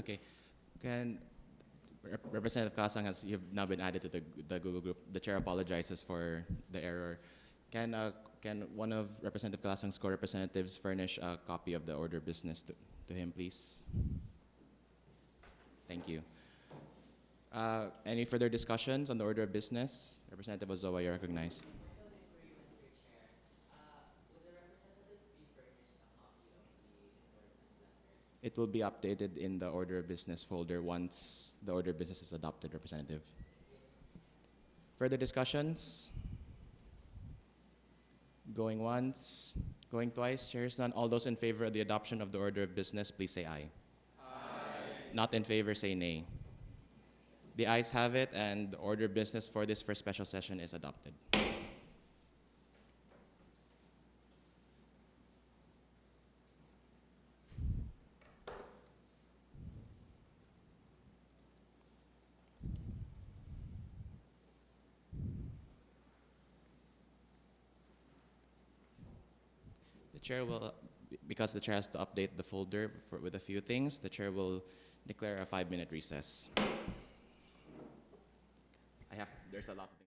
Okay. Can Representative Kasang, has you've now been added to the Google group. The chair apologizes for the error. Can one of Representative Kasang's co-representatives furnish a copy of the order of business to him, please? Thank you. Any further discussions on the order of business? Representative Ozawa, you're recognized. It will be updated in the order of business folder once the order of business is adopted, Representative. Further discussions? Going once, going twice, chairs none. All those in favor of the adoption of the order of business, please say aye. Aye. Not in favor, say nay. The ayes have it, and the order of business for this first special session is adopted. The chair will, because the chair has to update the folder with a few things, the chair will declare a 5-minute recess. There's a lot of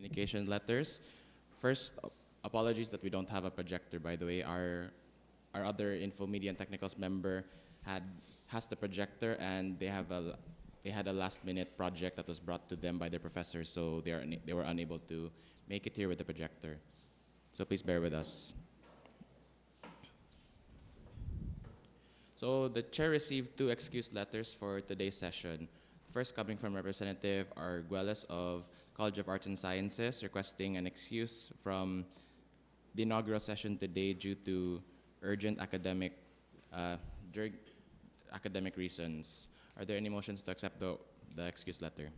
communication letters. First, apologies that we don't have a projector, by the way. Our other Info Media and Technicals member has the projector, and they had a last-minute project that was brought to them by their professors, so they were unable to make it here with the projector. So please bear with us. So the chair received 2 excuse letters for today's session. First, coming from Representative Arguelles of College of Arts and Sciences, requesting an excuse from the inaugural session today due to urgent academic reasons. Are there any motions to accept the excuse letter?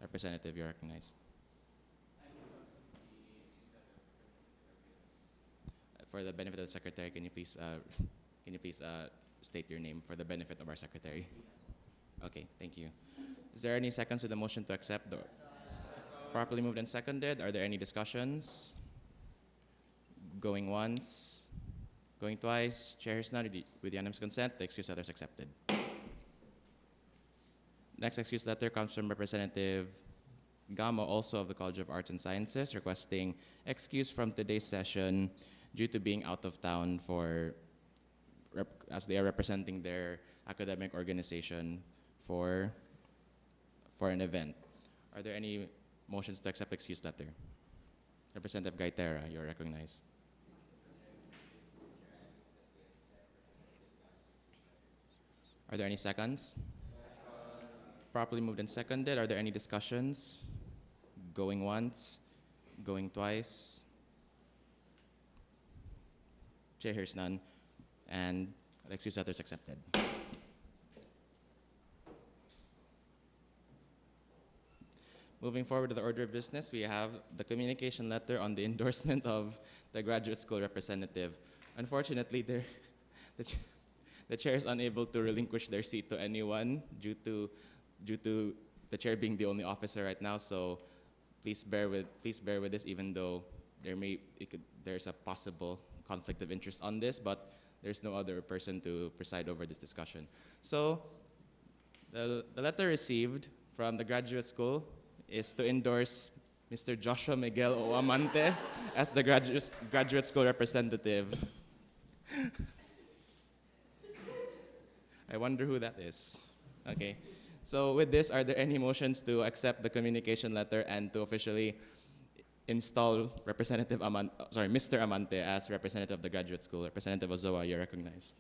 Representative, you're recognized. For the benefit of the secretary, can you please state your name for the benefit of our secretary? Okay, thank you. Is there any seconds to the motion to accept the properly moved and seconded? Are there any discussions? Going once, going twice. Chair is none. With unanimous consent, the excuse letter is accepted. Next excuse letter comes from Representative Gamo, also of the College of Arts and Sciences, requesting excuse from today's session due to being out of town as they are representing their academic organization for an event. Are there any motions to accept excuse letter? Representative Gaitera, you're recognized. Are there any seconds? Properly moved and seconded. Are there any discussions? Going once, going twice. Chair hears none, and the excuse letter is accepted. Moving forward to the order of business, we have the communication letter on the endorsement of the graduate school representative. Unfortunately, the chair is unable to relinquish their seat to anyone due to the chair being the only officer right now. So please bear with this, even though there's a possible conflict of interest on this, but there's no other person to preside over this discussion. So the letter received from the graduate school is to endorse Mr. Joshua Miguel Oamante as the graduate school representative. I wonder who that is. Okay. So with this, are there any motions to accept the communication letter and to officially install Mr. Amante as representative of the graduate school? Representative Ozoa, you're recognized.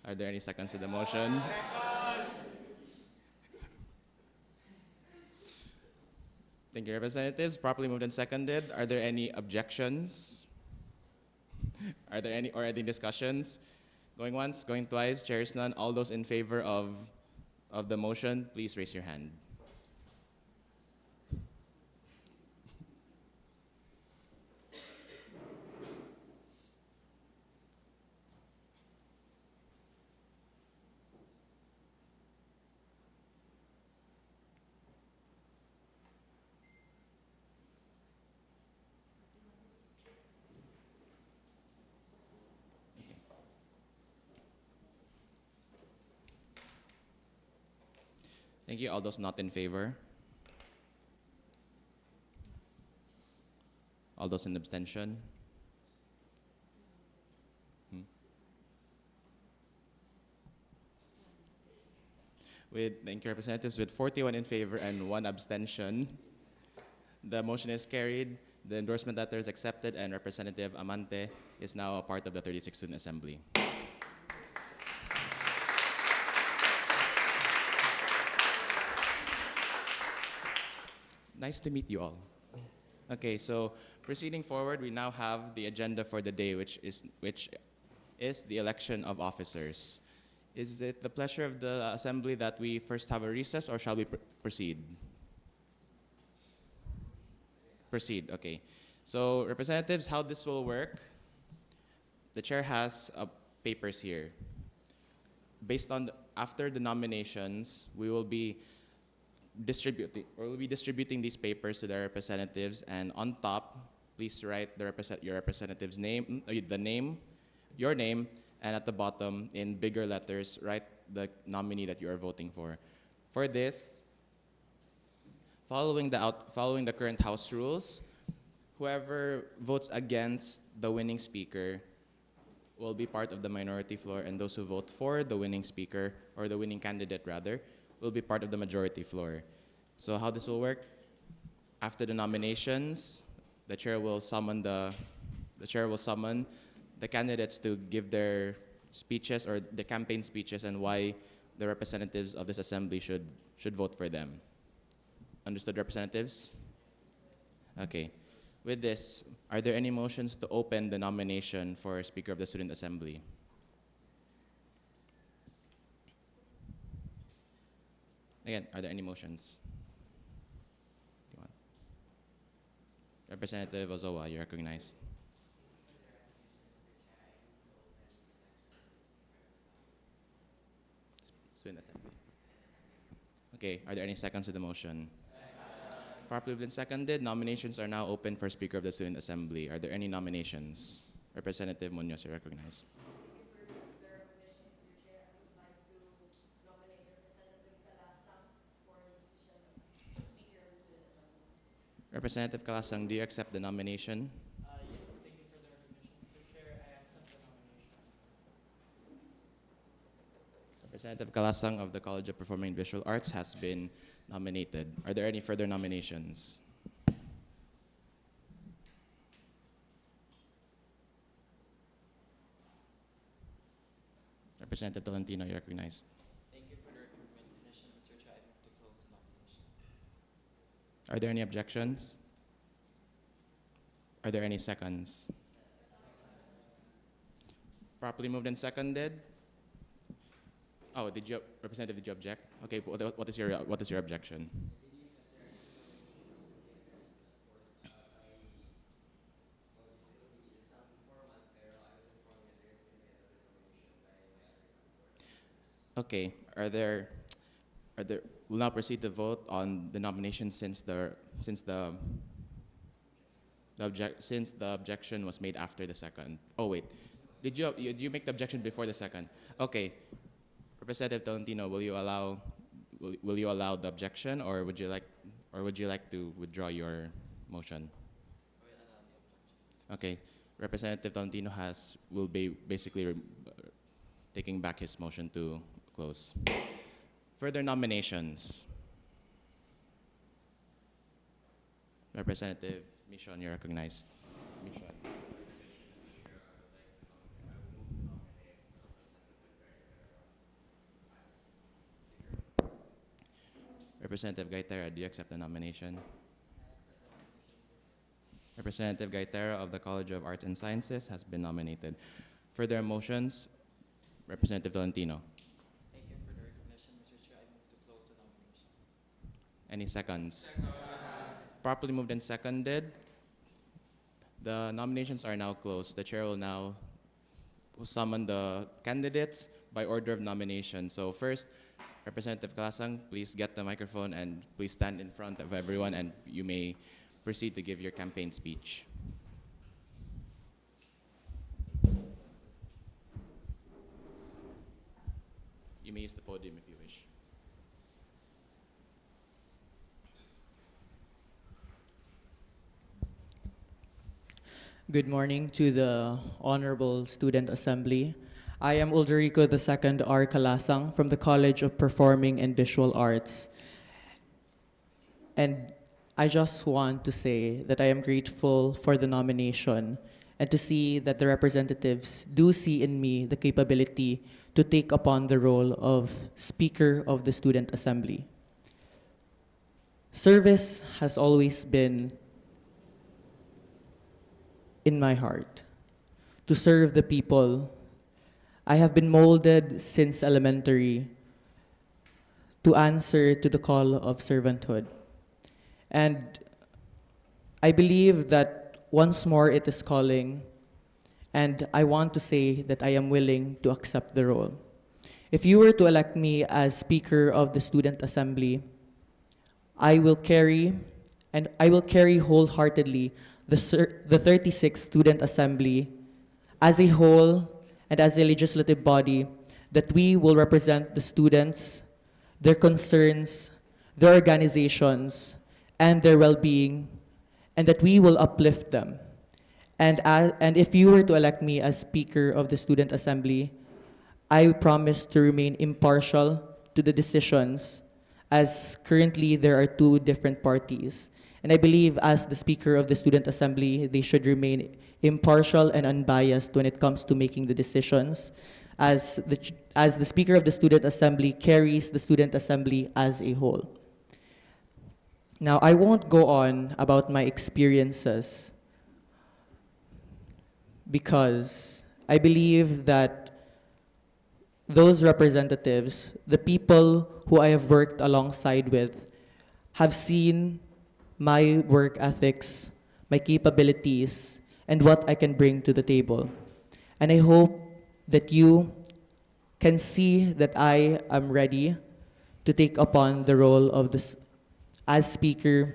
Are there any seconds to the motion? Thank you, representatives. Properly moved and seconded. Are there any objections? Are there any discussions? Going once, going twice. Chair is none. All those in favor of the motion, please raise your hand. Thank you. All those not in favor? All those in abstention? Thank you, representatives. With 41 in favor and 1 abstention, the motion is carried. The endorsement letter is accepted, and Representative Amante is now a part of the 36th Student Assembly. Nice to meet you all. Okay, so proceeding forward, we now have the agenda for the day, which is the election of officers. Is it the pleasure of the Assembly that we first have a recess, or shall we proceed? Proceed, okay. So representatives, how this will work, the chair has papers here. Based on, after the nominations, we'll be distributing these papers to the representatives, and on top, please write your representative's name, your name, and at the bottom, in bigger letters, write the nominee that you are voting for. For this, following the current House rules, whoever votes against the winning speaker will be part of the minority floor, and those who vote for the winning speaker, or the winning candidate rather, will be part of the majority floor. So how this will work? After the nominations, the chair will summon the candidates to give their speeches or the campaign speeches and why the representatives of this assembly should vote for them. Understood, representatives? Okay. With this, are there any motions to open the nomination for Speaker of the Student Assembly? Again, are there any motions? Representative Ozawa, you're recognized. Student Assembly. Okay, are there any seconds to the motion? Properly moved and seconded, nominations are now open for Speaker of the Student Assembly. Are there any nominations? Representative Munoz, you're recognized. Representative Kalasang, do you accept the nomination? Yes, thank you for the recognition, Mr. Chair. I accept the nomination. Representative Kalasang of the College of Performing and Visual Arts has been nominated. Are there any further nominations? Representative Tolentino, you're recognized. Thank you for the recognition, Mr. Chair. I move to close the nomination. Are there any objections? Are there any seconds? Properly moved and seconded. Oh, Representative, did you object? Okay, what is your objection? Okay, we'll now proceed to vote on the nomination since the objection was made after the second. Oh wait, did you make the objection before the second? Okay, Representative Tolentino, will you allow the objection, or would you like to withdraw your motion? Okay, Representative Tolentino will be basically taking back his motion to close. Further nominations. Representative Michon, you're recognized. Michon. Representative Gaitera, do you accept the nomination? Representative Gaitera of the College of Arts and Sciences has been nominated. Further motions, Representative Tolentino. Thank you for the recognition, Mr. Chair. I move to close the nomination. Any seconds? Properly moved and seconded. The nominations are now closed. The chair will now summon the candidates by order of nomination. So first, Representative Kalasang, please get the microphone and please stand in front of everyone, and you may proceed to give your campaign speech. You may use the podium if you wish. Good morning to the Honorable Student Assembly. I am Ulderico II R. Kalasang from the College of Performing and Visual Arts. And I just want to say that I am grateful for the nomination and to see that the representatives do see in me the capability to take upon the role of Speaker of the Student Assembly. Service has always been in my heart, to serve the people. I have been molded since elementary to answer to the call of servanthood. And I believe that once more it is calling, and I want to say that I am willing to accept the role. If you were to elect me as Speaker of the Student Assembly, I will carry wholeheartedly the 36th Student Assembly as a whole and as a legislative body, that we will represent the students, their concerns, their organizations, and their well-being, and that we will uplift them. And if you were to elect me as Speaker of the Student Assembly, I promise to remain impartial to the decisions, as currently there are two different parties. And I believe as the Speaker of the Student Assembly, they should remain impartial and unbiased when it comes to making the decisions, as the Speaker of the Student Assembly carries the Student Assembly as a whole. Now, I won't go on about my experiences because I believe that those representatives, the people who I have worked alongside with, have seen my work ethics, my capabilities, and what I can bring to the table. And I hope that you can see that I am ready to take upon the role of this as speaker,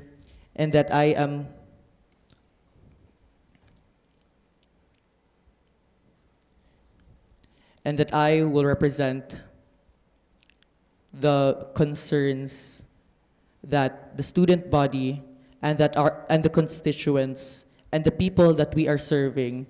and that I am and that I will represent the concerns that the student body and the constituents and the people that we are serving,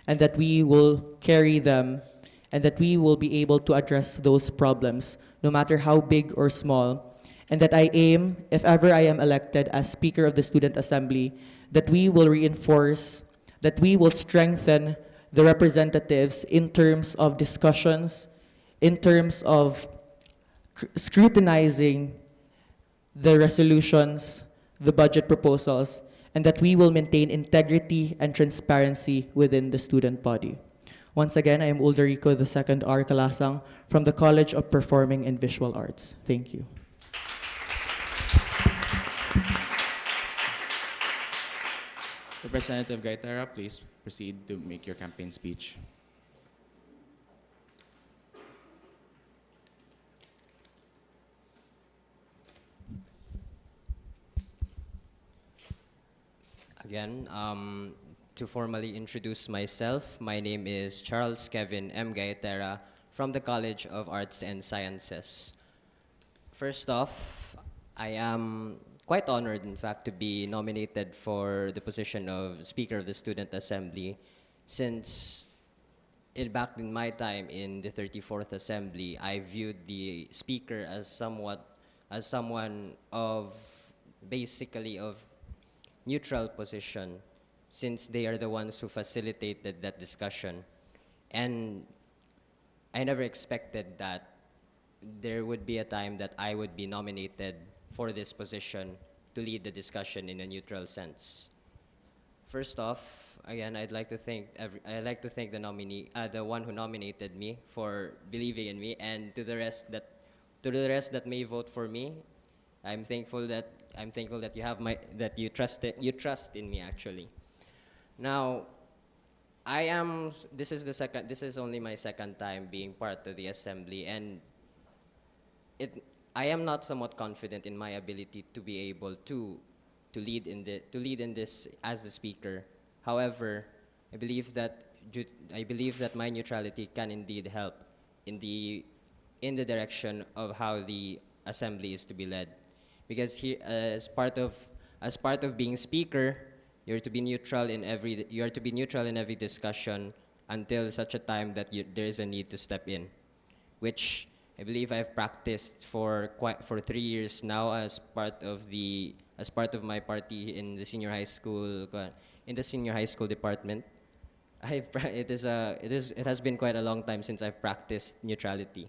and that we will carry them, and that we will be able to address those problems, no matter how big or small. And that I aim, if ever I am elected as Speaker of the Student Assembly, that we will reinforce, that we will strengthen the representatives in terms of discussions, in terms of scrutinizing the resolutions, the budget proposals, and that we will maintain integrity and transparency within the student body. Once again, I am Ulderico II R. Calasang from the College of Performing and Visual Arts. Thank you. Representative Gaitera, please proceed to make your campaign speech. Again, to formally introduce myself, my name is Charles Kevin M. Gaitera from the College of Arts and Sciences. First off, I am quite honored, in fact, to be nominated for the position of Speaker of the Student Assembly, since back in my time in the 34th Assembly, I viewed the Speaker as someone of basically of neutral position, since they are the ones who facilitated that discussion. And I never expected that there would be a time that I would be nominated for this position to lead the discussion in a neutral sense. First off, again, I'd like to thank the nominee, the one who nominated me, for believing in me, and to the rest that may vote for me. I'm thankful that you trust in me, actually. Now, this is only my second time being part of the assembly, and I am not somewhat confident in my ability to be able to lead in this as the speaker. However, I believe that my neutrality can indeed help in the direction of how the assembly is to be led, because here, as part of being speaker, you're to be neutral in every discussion until such a time that there is a need to step in, which I believe I've practiced for 3 years now as part of my party in the senior high school department. It has been quite a long time since I've practiced neutrality,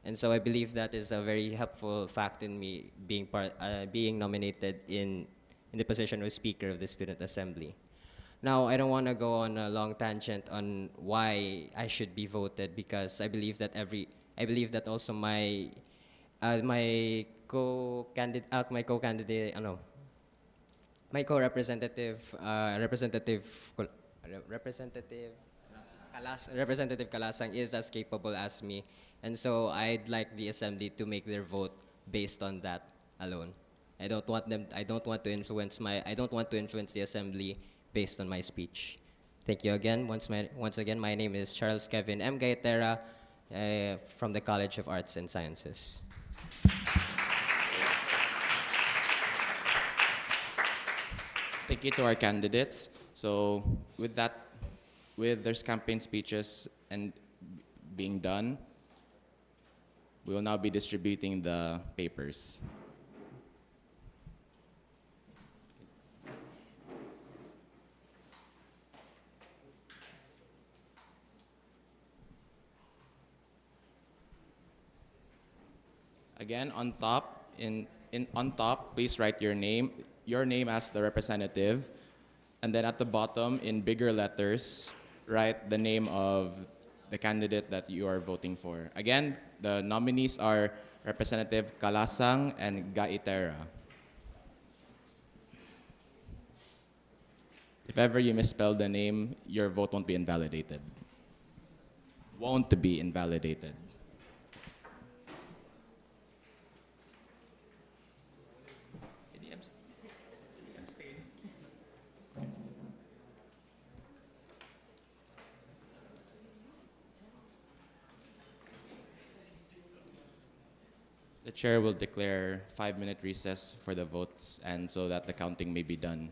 and so I believe that is a very helpful fact in me being nominated in the position of Speaker of the Student Assembly. Now, I don't want to go on a long tangent on why I should be voted, because I believe that also my Representative Kalasang is as capable as me, and so I'd like the assembly to make their vote based on that alone. I don't want to influence the assembly based on my speech. Thank you again. Once again, my name is Charles Kevin M. Gaitera from the College of Arts and Sciences. Thank you to our candidates. So with that, with their campaign speeches and being done, we will now be distributing the papers. Again, on top, on top, please write your name as the representative, and then at the bottom, in bigger letters, write the name of the candidate that you are voting for. Again, the nominees are Representative Calasang and Gaitera. If ever you misspell the name, your vote won't be invalidated. Won't be invalidated. The chair will declare 5-minute recess for the votes and so that the counting may be done.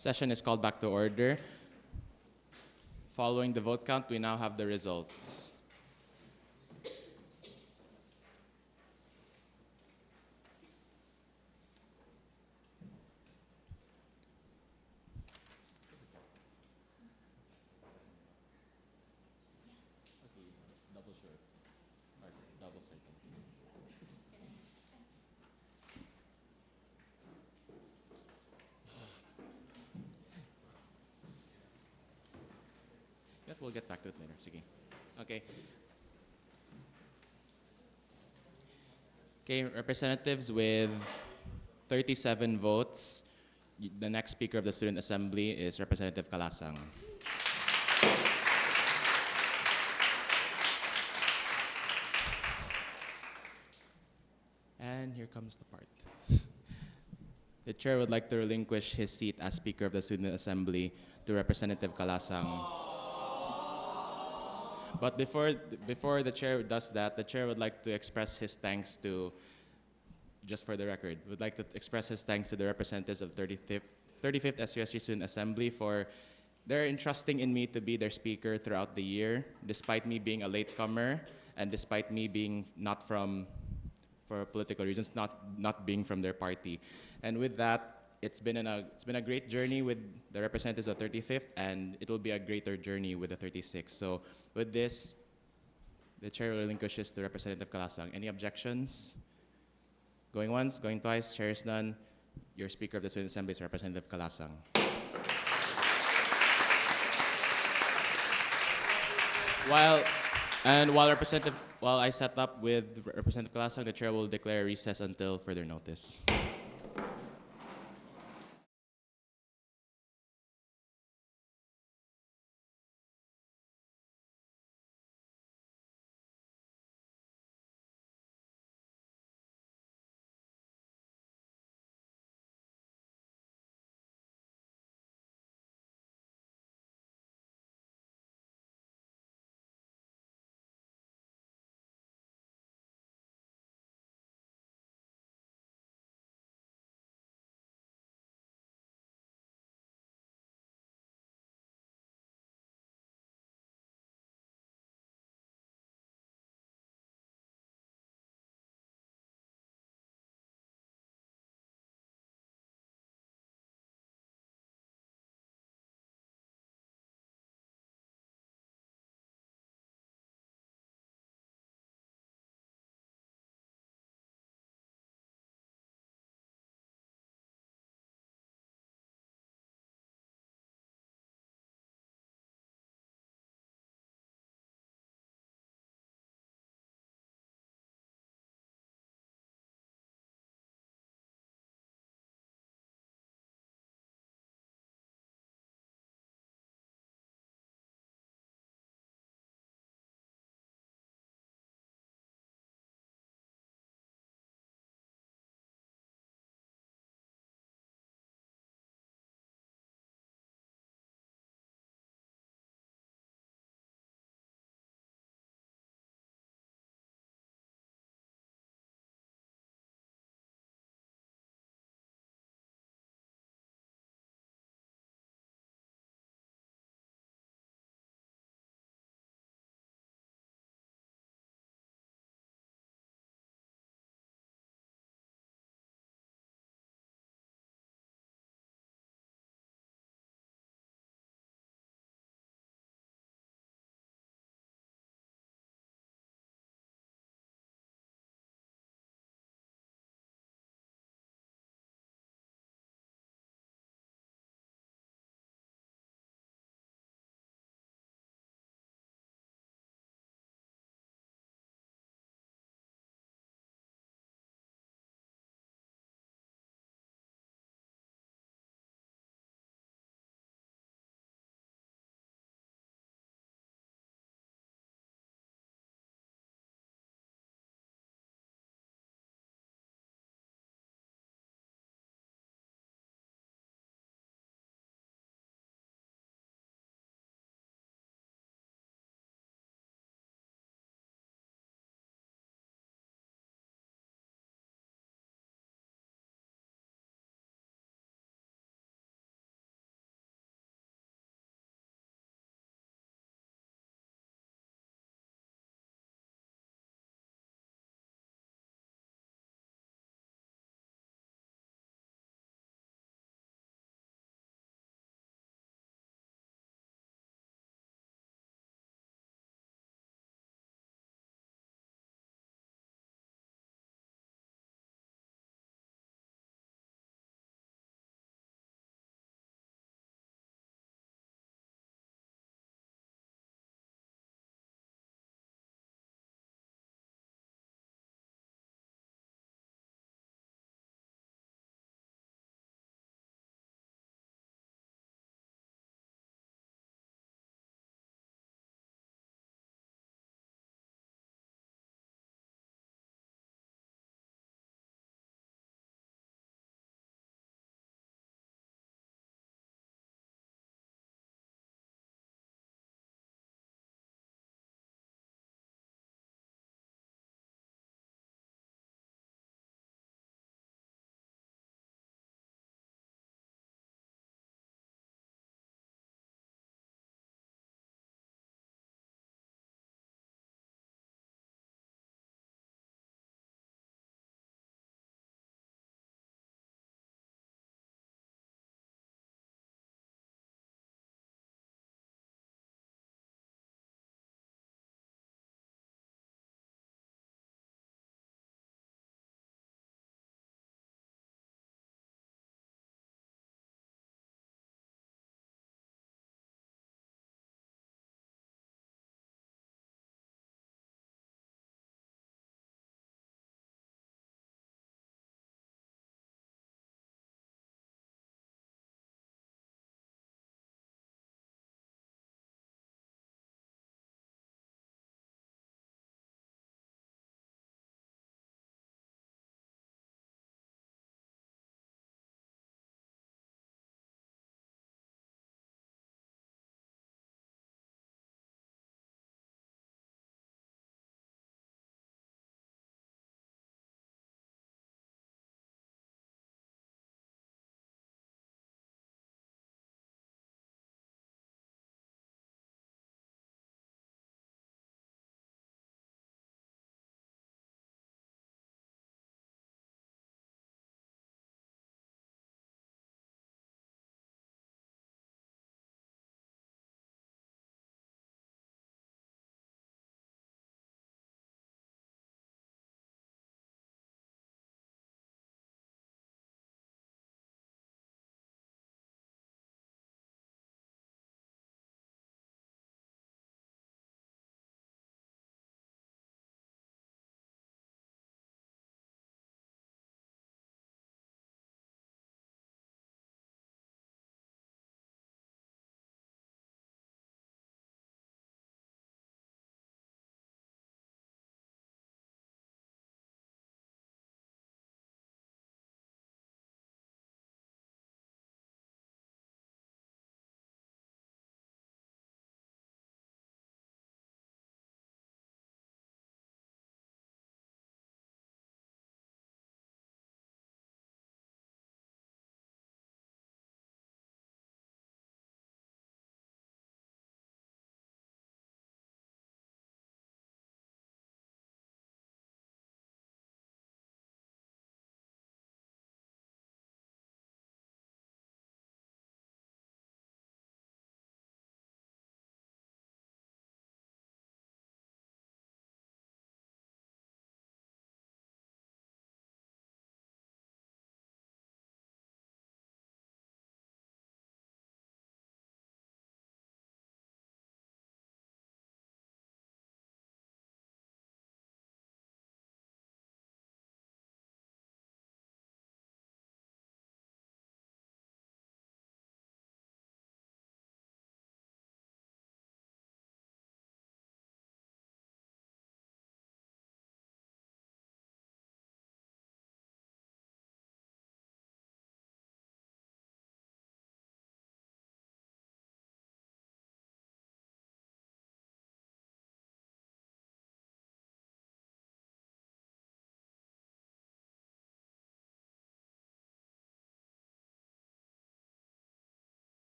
Session is called back to order. Following the vote count, we now have the results. We'll get back to it later. Sige. Okay. Okay, representatives with 37 votes. The next speaker of the Student Assembly is Representative Kalasang. And here comes the part. The chair would like to relinquish his seat as Speaker of the Student Assembly to Representative Kalasang. But before the chair does that, the chair would like to express his thanks to, just for the record, would like to express his thanks to the representatives of 35th SUSG Student Assembly for their entrusting in me to be their speaker throughout the year, despite me being a latecomer and despite me being not from, for political reasons, not being from their party. And with that, it's been a great journey with the representatives of 35th, and it will be a greater journey with the 36th. So with this, the chair relinquishes to Representative Kalasang. Any objections? Going once, going twice, chair is none. Your Speaker of the Student Assembly is Representative Kalasang. While I set up with Representative Kalasang, the chair will declare recess until further notice.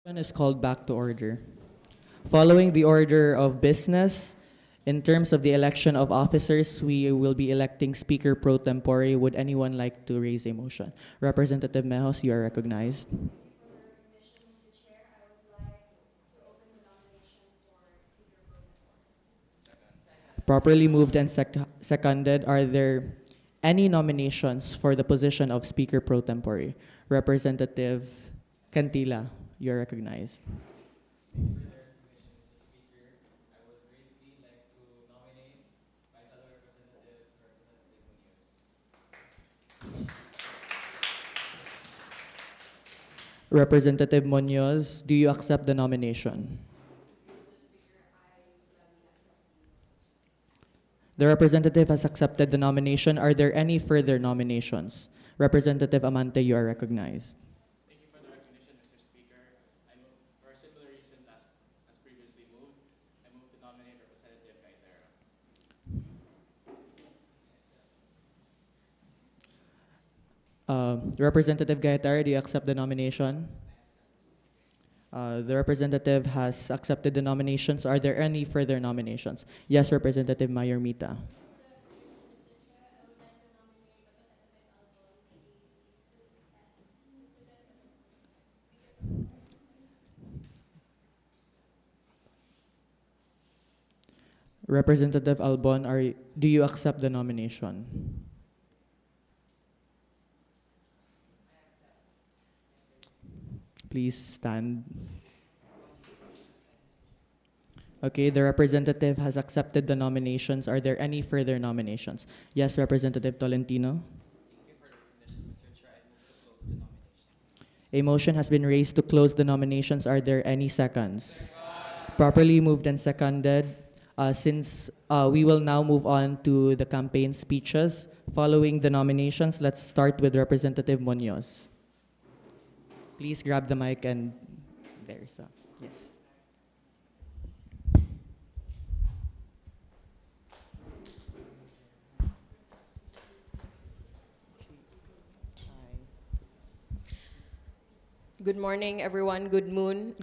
Is called back to order. Following the order of business, in terms of the election of officers, we will be electing Speaker Pro Tempore. Would anyone like to raise a motion? Representative Mejos, you are recognized. Properly moved and seconded. Are there any nominations for the position of Speaker Pro Tempore? Representative Cantila, you are recognized. Representative Munoz, do you accept the nomination? The representative has accepted the nomination. Are there any further nominations? Representative Amante, you are recognized. Thank you for the recognition, Mr. Speaker. I move, for similar reasons as previously moved, I move to nominate Representative Gaitera. Representative Gaetara, do you accept the nomination? The representative has accepted the nominations. Are there any further nominations? Yes, Representative Mayormita. Representative Albon, do you accept the nomination? Please stand. Okay, the representative has accepted the nominations. Are there any further nominations? Yes, Representative Tolentino. A motion has been raised to close the nominations. Are there any seconds? Properly moved and seconded. Since we will now move on to the campaign speeches. Following the nominations, let's start with Representative Munoz. Please grab the mic and there's yes. Good morning, everyone. Good noon,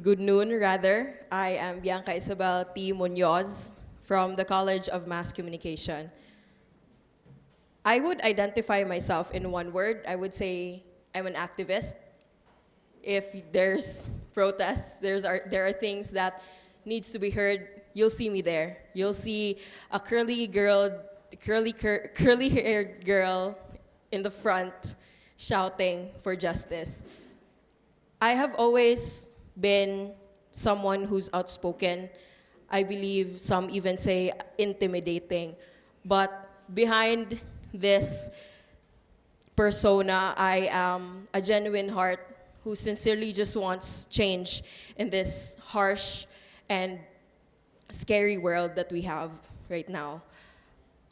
rather. I am Bianca Isabel T. Munoz from the College of Mass Communication. I would identify myself in one word. I would say I'm an activist. If there's protests, there are things that needs to be heard, you'll see me there. You'll see a curly-haired girl in the front shouting for justice. I have always been someone who's outspoken. I believe some even say intimidating. But behind this persona, I am a genuine heart who sincerely just wants change in this harsh and scary world that we have right now.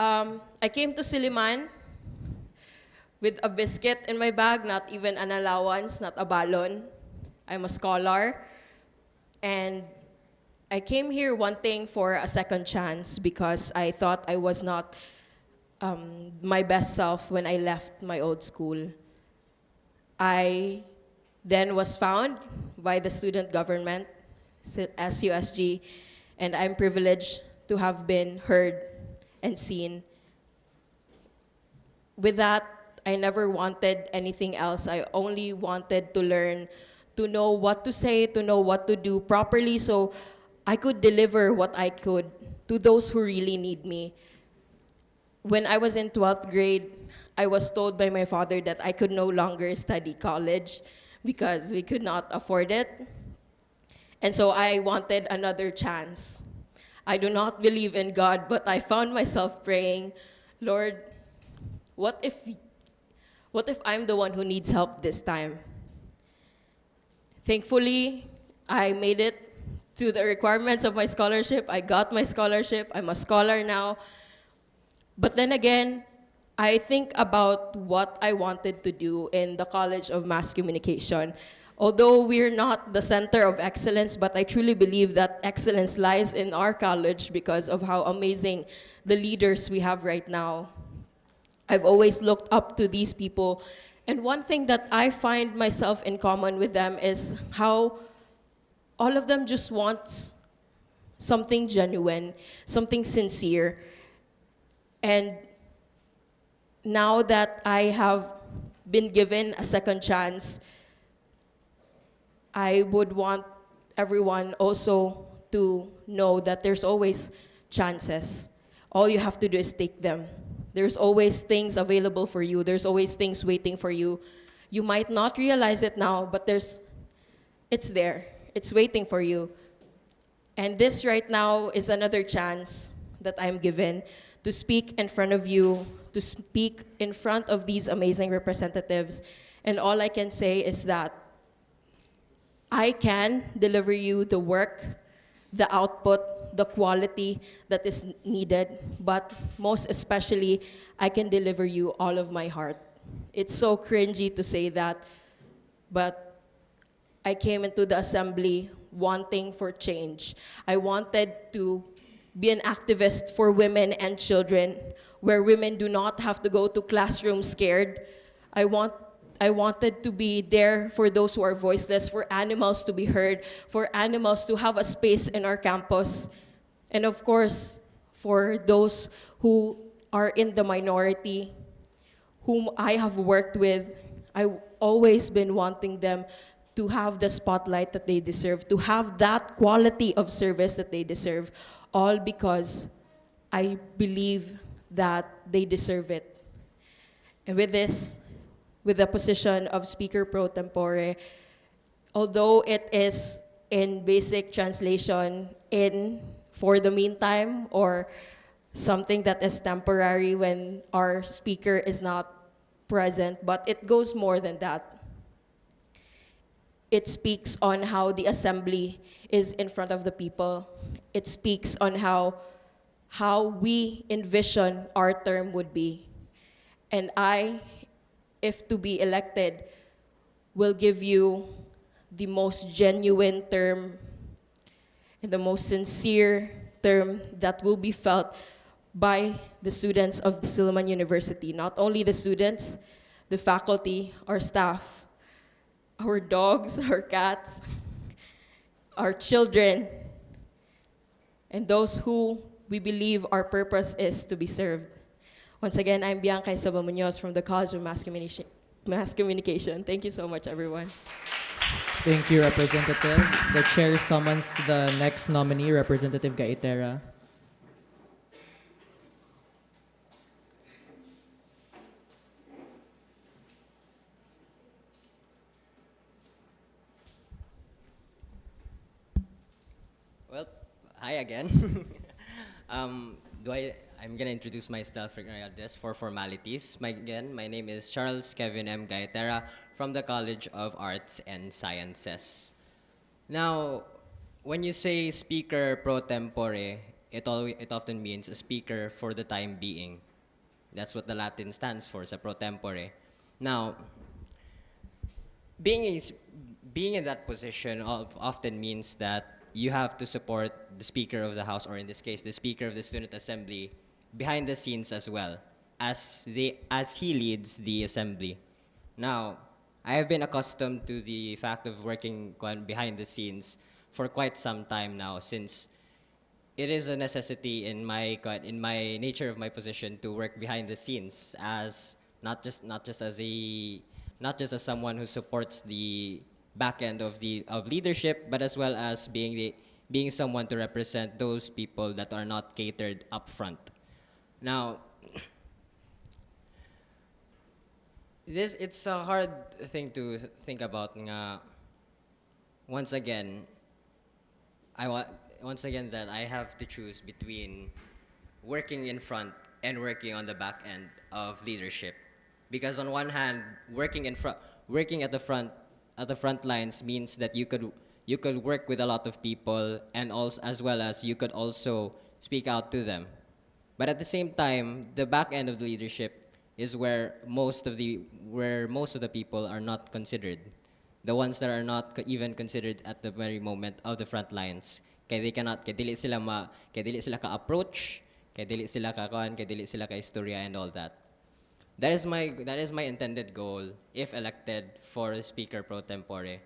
I came to Silliman with a biscuit in my bag, not even an allowance, not a balon. I'm a scholar. And I came here wanting for a second chance because I thought I was not my best self when I left my old school. I then was found by the student government, SUSG, and I'm privileged to have been heard and seen. With that, I never wanted anything else. I only wanted to learn, to know what to say, to know what to do properly so I could deliver what I could to those who really need me. When I was in 12th grade, I was told by my father that I could no longer study college because we could not afford it. And so I wanted another chance. I do not believe in God, but I found myself praying, Lord, what if I'm the one who needs help this time? Thankfully, I made it to the requirements of my scholarship. I got my scholarship. I'm a scholar now. But then again, I think about what I wanted to do in the College of Mass Communication. Although we're not the center of excellence, but I truly believe that excellence lies in our college because of how amazing the leaders we have right now. I've always looked up to these people, and one thing that I find myself in common with them is how all of them just wants something genuine, something sincere. And now that I have been given a second chance, I would want everyone also to know that there's always chances. All you have to do is take them. There's always things available for you. There's always things waiting for you. You might not realize it now, but it's there. It's waiting for you. And this right now is another chance that I'm given to speak in front of you, to speak in front of these amazing representatives. And all I can say is that I can deliver you the work, the output, the quality that is needed, but most especially, I can deliver you all of my heart. It's so cringy to say that, but I came into the assembly wanting for change. I wanted to be an activist for women and children, where women do not have to go to classrooms scared. I wanted to be there for those who are voiceless, for animals to be heard, for animals to have a space in our campus, and of course, for those who are in the minority, whom I have worked with. I've always been wanting them to have the spotlight that they deserve, to have that quality of service that they deserve, all because I believe that they deserve it. And with this, with the position of Speaker Pro Tempore, although it is in basic translation in for the meantime, or something that is temporary when our speaker is not present, but it goes more than that. It speaks on how the assembly is in front of the people. It speaks on how we envision our term would be. And I, if to be elected, will give you the most genuine term and the most sincere term that will be felt by the students of the Silliman University. Not only the students, the faculty, our staff, our dogs, our cats, our children, and those who we believe our purpose is to be served. Once again, I'm Bianca Isabel Munoz from the College of Mass Communication. Thank you so much, everyone. Thank you, Representative. The chair summons the next nominee, Representative Gaitera. Well, hi again. I'm gonna introduce myself regarding this for formalities. My name is Charles Kevin M. Gaitera from the College of Arts and Sciences. Now, when you say speaker pro tempore, it often means a speaker for the time being. That's what the Latin stands for, sa pro tempore. Now, being in that position often means that you have to support the Speaker of the House, or in this case, the Speaker of the Student Assembly, behind the scenes as well, as he leads the assembly. Now, I have been accustomed to the fact of working behind the scenes for quite some time now, since it is a necessity in my nature of my position to work behind the scenes, as not just as someone who supports the back end of leadership, but as well as being someone to represent those people that are not catered up front. Now, it's a hard thing to think about. Once again that I have to choose between working in front and working on the back end of leadership, because on one hand, working at the front lines means that you could work with a lot of people, and also as well as you could also speak out to them. But at the same time, the back end of the leadership is where most of the people are not considered. The ones that are not even considered at the very moment of the front lines. Kaya dili sila ka-approach, kaya dili sila ka-istorya and all that. That is my intended goal if elected for Speaker Pro Tempore.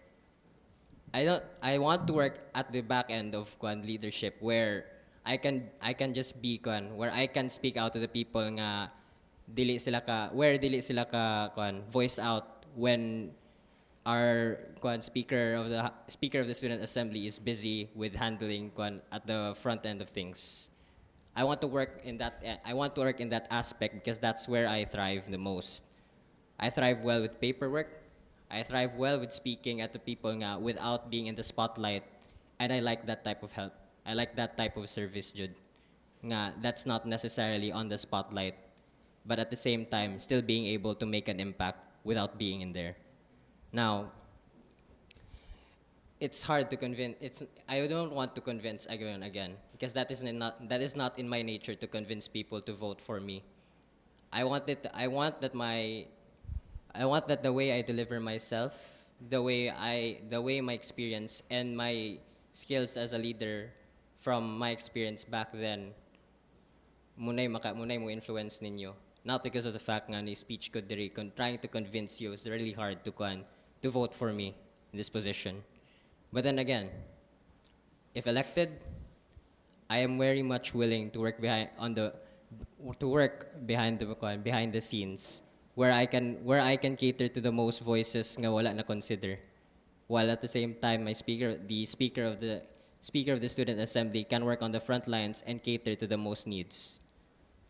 I want to work at the back end of kwan leadership where I can just be kwan, where I can speak out to the people nga dili sila ka kwan voice out when our kwan speaker of the student assembly is busy with handling kwan at the front end of things. I want to work in that aspect because that's where I thrive the most. I thrive well with paperwork. I thrive well with speaking at the people nga without being in the spotlight, and I like that type of help. I like that type of service, Jude. Nga that's not necessarily on the spotlight, but at the same time still being able to make an impact without being in there. Now, it's hard to convince. I don't want to convince again because that is not in my nature to convince people to vote for me. I want that the way I deliver myself, the way my experience and my skills as a leader from my experience back then, munay mo influence ninyo. Not because of the fact nga ni speech ko diri trying to convince you, it's really hard to vote for me in this position. But then again, if elected, I am very much willing to work behind the scenes where I can cater to the most voices nga wala na consider, while at the same time the speaker of the student assembly can work on the front lines and cater to the most needs.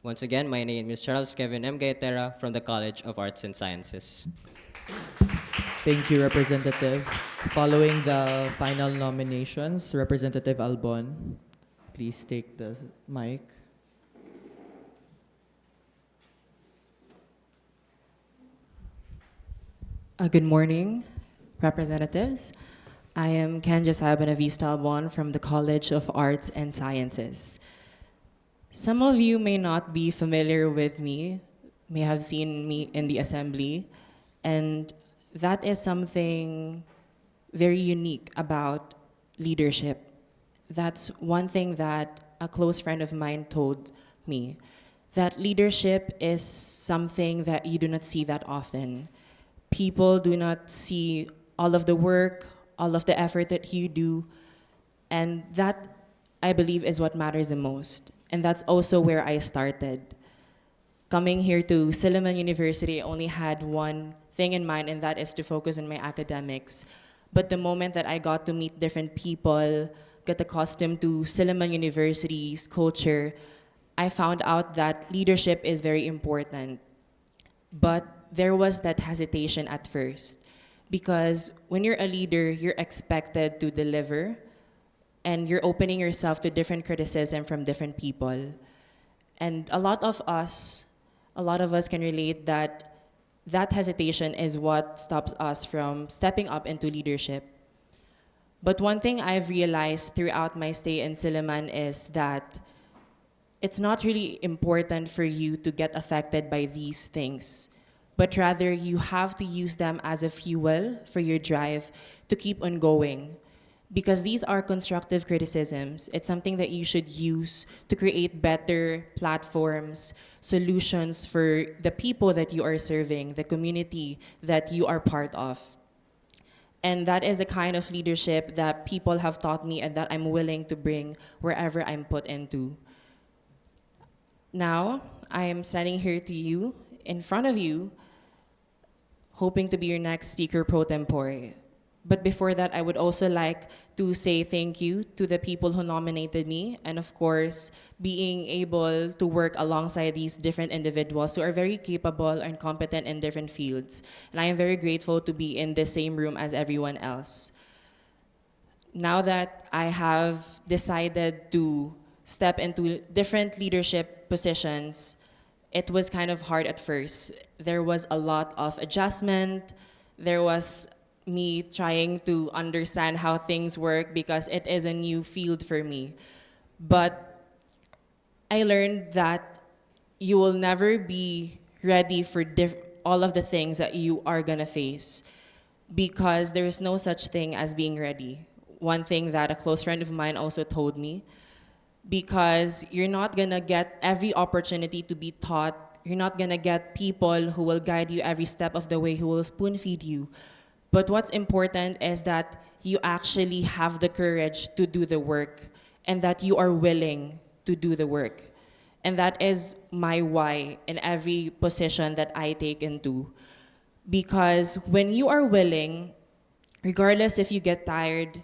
Once again, my name is Charles Kevin M. Gayetera from the College of Arts and Sciences. Thank you, Representative. Following the final nominations, Representative Albon, please take the mic. Good morning, representatives. I am Kanja Benavista Albon from the College of Arts and Sciences. Some of you may not be familiar with me, may have seen me in the assembly, and that is something very unique about leadership. That's one thing that a close friend of mine told me, that leadership is something that you do not see that often. People do not see all of the work, all of the effort that you do, and that, I believe, is what matters the most. And that's also where I started. Coming here to Silliman University, I only had one thing in mind, and that is to focus on my academics. But the moment that I got to meet different people, get accustomed to Silliman University's culture, I found out that leadership is very important. But there was that hesitation at first, because when you're a leader, you're expected to deliver, and you're opening yourself to different criticism from different people. And a lot of us can relate that that hesitation is what stops us from stepping up into leadership. But one thing I've realized throughout my stay in Silliman is that it's not really important for you to get affected by these things, but rather you have to use them as a fuel for your drive to keep on going. Because these are constructive criticisms. It's something that you should use to create better platforms, solutions for the people that you are serving, the community that you are part of. And that is the kind of leadership that people have taught me and that I'm willing to bring wherever I'm put into. Now, I am standing here to you, in front of you, hoping to be your next speaker pro tempore. But before that, I would also like to say thank you to the people who nominated me, and of course, being able to work alongside these different individuals who are very capable and competent in different fields. And I am very grateful to be in the same room as everyone else. Now that I have decided to step into different leadership positions, it was kind of hard at first. There was a lot of adjustment. There was me trying to understand how things work because it is a new field for me. But I learned that you will never be ready for all of the things that you are gonna face, because there is no such thing as being ready. One thing that a close friend of mine also told me, because you're not gonna get every opportunity to be taught. You're not gonna get people who will guide you every step of the way, who will spoon feed you. But what's important is that you actually have the courage to do the work and that you are willing to do the work. And that is my why in every position that I take into. Because when you are willing, regardless if you get tired,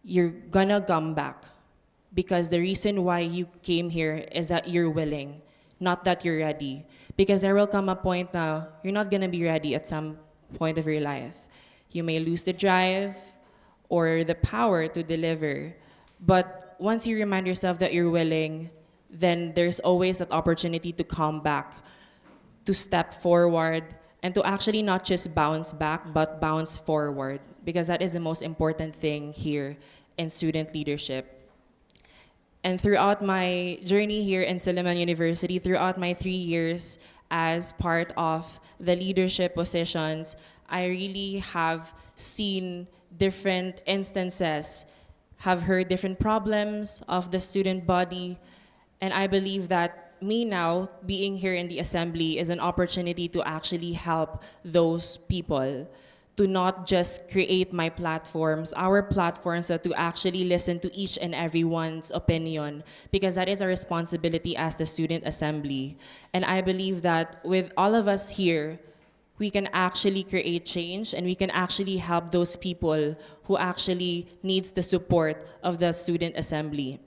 you're gonna come back. Because the reason why you came here is that you're willing, not that you're ready. Because there will come a point now, you're not gonna be ready at some point of your life. You may lose the drive or the power to deliver. But once you remind yourself that you're willing, then there's always that opportunity to come back, to step forward, and to actually not just bounce back, but bounce forward. Because that is the most important thing here in student leadership. And throughout my journey here in Silliman University, throughout my 3 years as part of the leadership positions, I really have seen different instances, have heard different problems of the student body, and I believe that me now being here in the assembly is an opportunity to actually help those people, to not just create my platforms, our platforms, but to actually listen to each and everyone's opinion, because that is our responsibility as the student assembly. And I believe that with all of us here, we can actually create change and we can actually help those people who actually needs the support of the student assembly.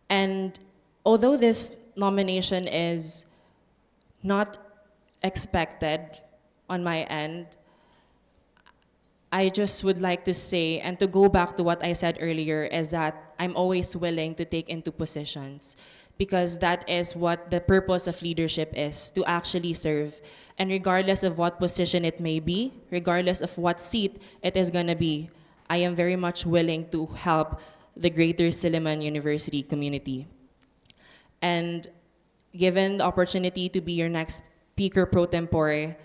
And although this nomination is not expected on my end, I just would like to say, and to go back to what I said earlier, is that I'm always willing to take into positions, because that is what the purpose of leadership is, to actually serve. And regardless of what position it may be, regardless of what seat it is gonna be, I am very much willing to help the greater Silliman University community. And given the opportunity to be your next speaker pro tempore,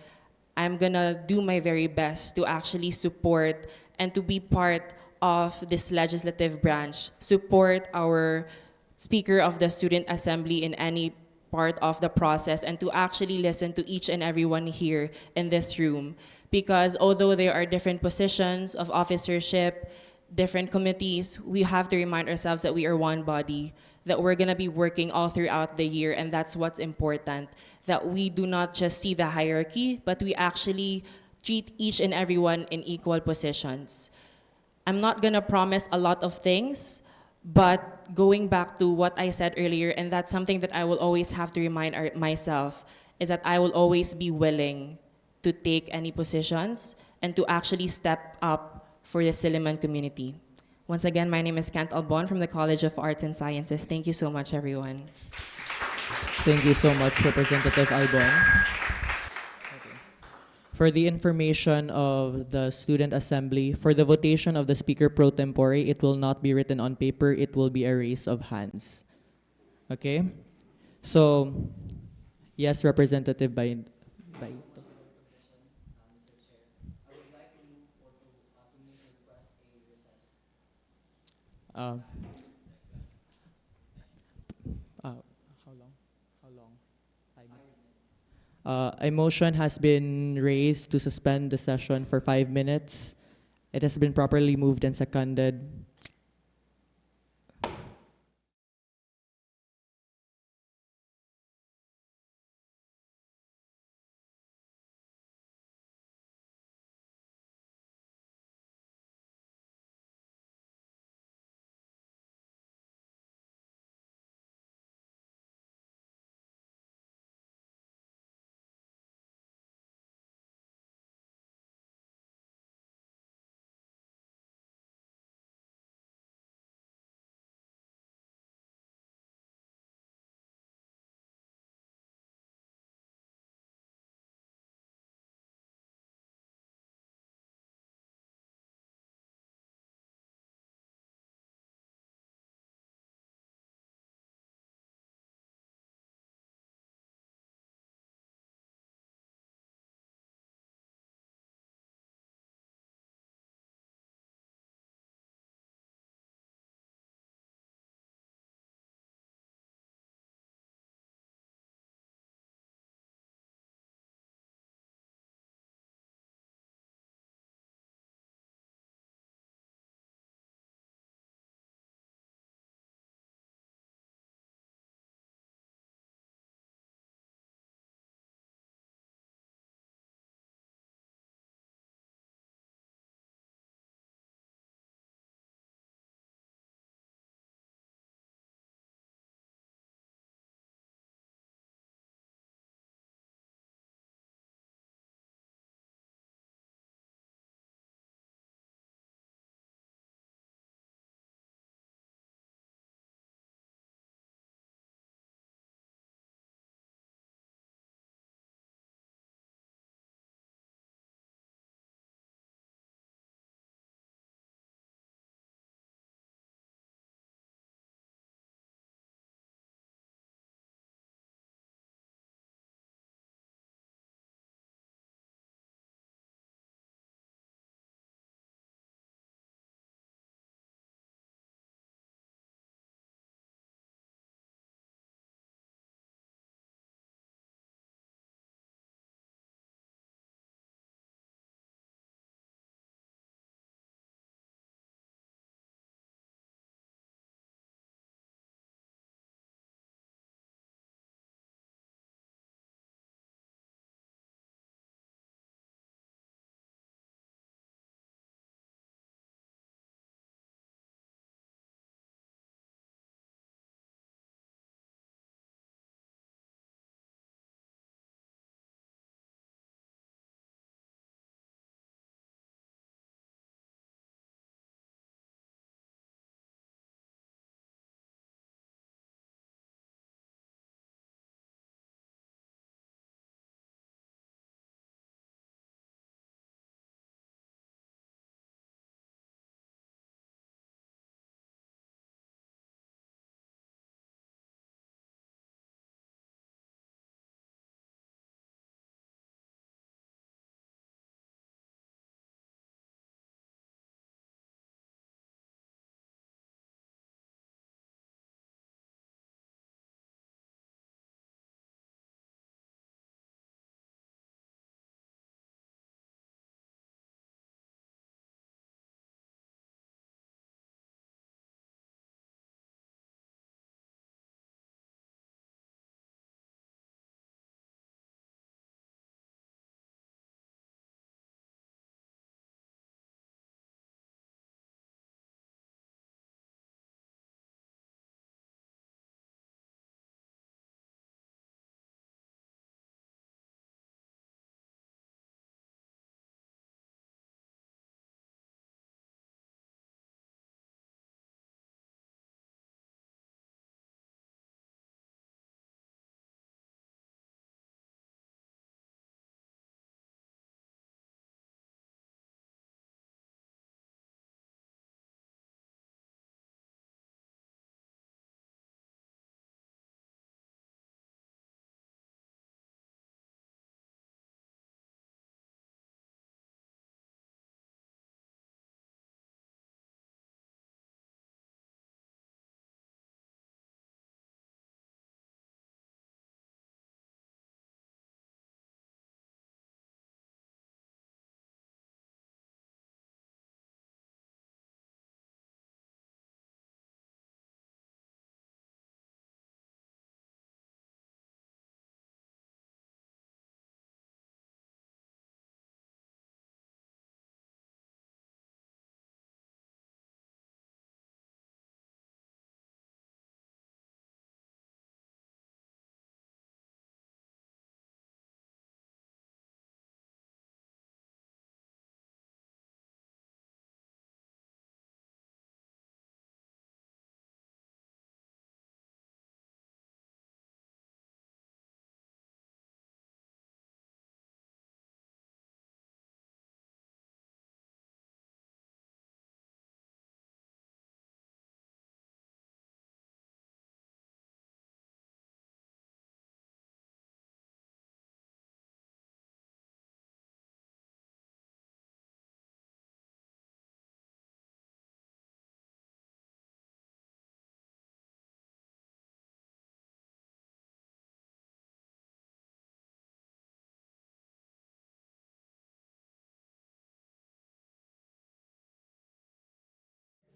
I'm gonna do my very best to actually support and to be part of this legislative branch, support our Speaker of the Student Assembly in any part of the process, and to actually listen to each and everyone here in this room. Because although there are different positions of officership, different committees, we have to remind ourselves that we are one body, that we're gonna be working all throughout the year, and that's what's important, that we do not just see the hierarchy, but we actually treat each and everyone in equal positions. I'm not gonna promise a lot of things, but going back to what I said earlier, and that's something that I will always have to remind myself, is that I will always be willing to take any positions and to actually step up for the Silliman community. Once again, my name is Kent Albon from the College of Arts and Sciences. Thank you so much, everyone. Thank you so much, Representative Albon. For the information of the Student Assembly, for the votation of the Speaker Pro Tempore, it will not be written on paper, it will be a raise of hands. Okay? So, yes, Representative by uh, how long? How long? 5 minutes. A motion has been raised to suspend the session for 5 minutes. It has been properly moved and seconded.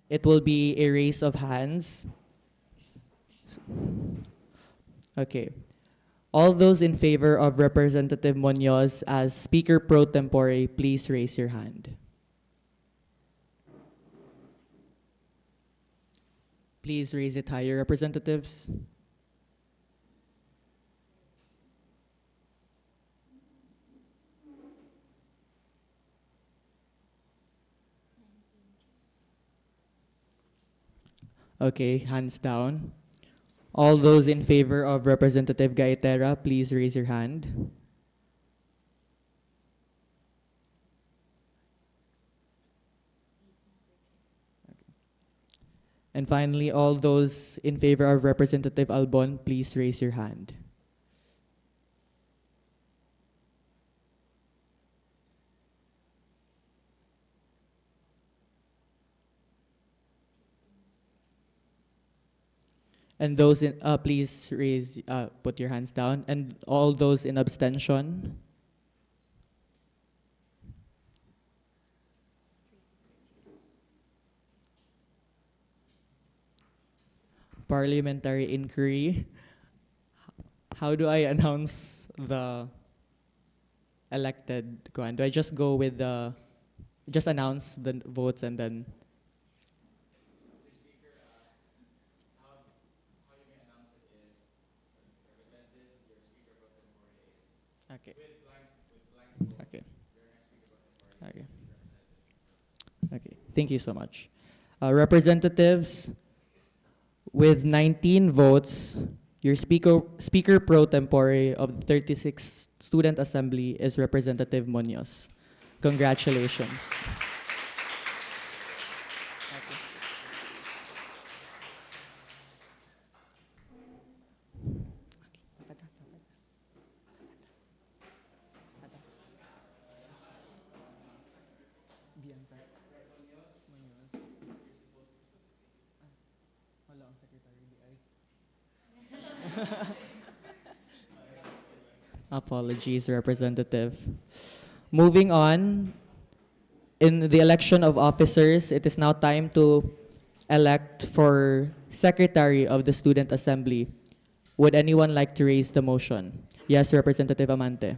It will be a raise of hands. Okay. All those in favor of Representative Munoz as Speaker Pro Tempore, please raise your hand. Please raise it higher, representatives. Okay, hands down. All those in favor of Representative Gaitera, please raise your hand. And finally, all those in favor of Representative Albon, please raise your hand. And those in, please raise, put your hands down. And all those in abstention. Parliamentary inquiry. How do I announce the elected Kwan? Do I just go with the, just announce the votes and then? Okay. Okay. Okay. Okay. Thank you so much. Representatives, with 19 votes, your speaker pro tempore of the 36th Student Assembly is Representative Munoz. Congratulations. Apologies, Representative. Moving on, in the election of officers, it is now time to elect for Secretary of the Student Assembly. Would anyone like to raise the motion? Yes, Representative Amante.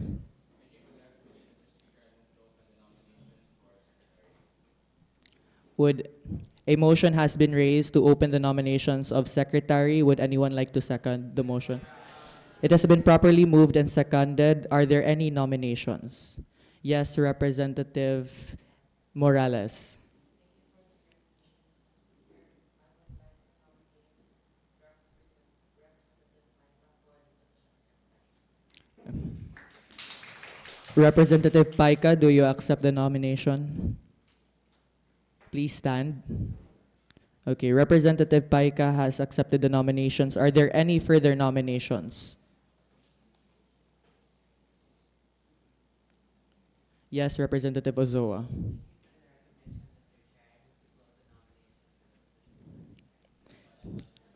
Would a motion has been raised to open the nominations of Secretary? Would anyone like to second the motion? It has been properly moved and seconded. Are there any nominations? Yes, Representative Morales. Representative Paika, do you accept the nomination? Please stand. Okay, Representative Paika has accepted the nominations. Are there any further nominations? Yes, Representative Ozoa.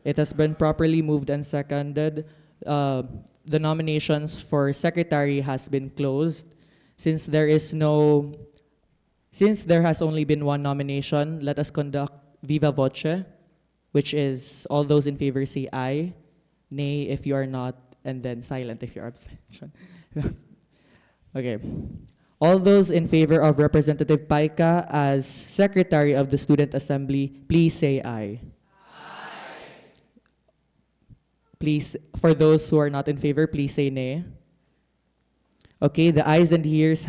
It has been properly moved and seconded. The nominations for secretary has been closed. Since there has only been one nomination, let us conduct viva voce, which is all those in favor say aye, nay if you are not, and then silent if you're abstention. Okay. All those in favor of Representative Paika as Secretary of the Student Assembly, please say aye. Please, for those who are not in favor, please say nay. Okay, the eyes and ears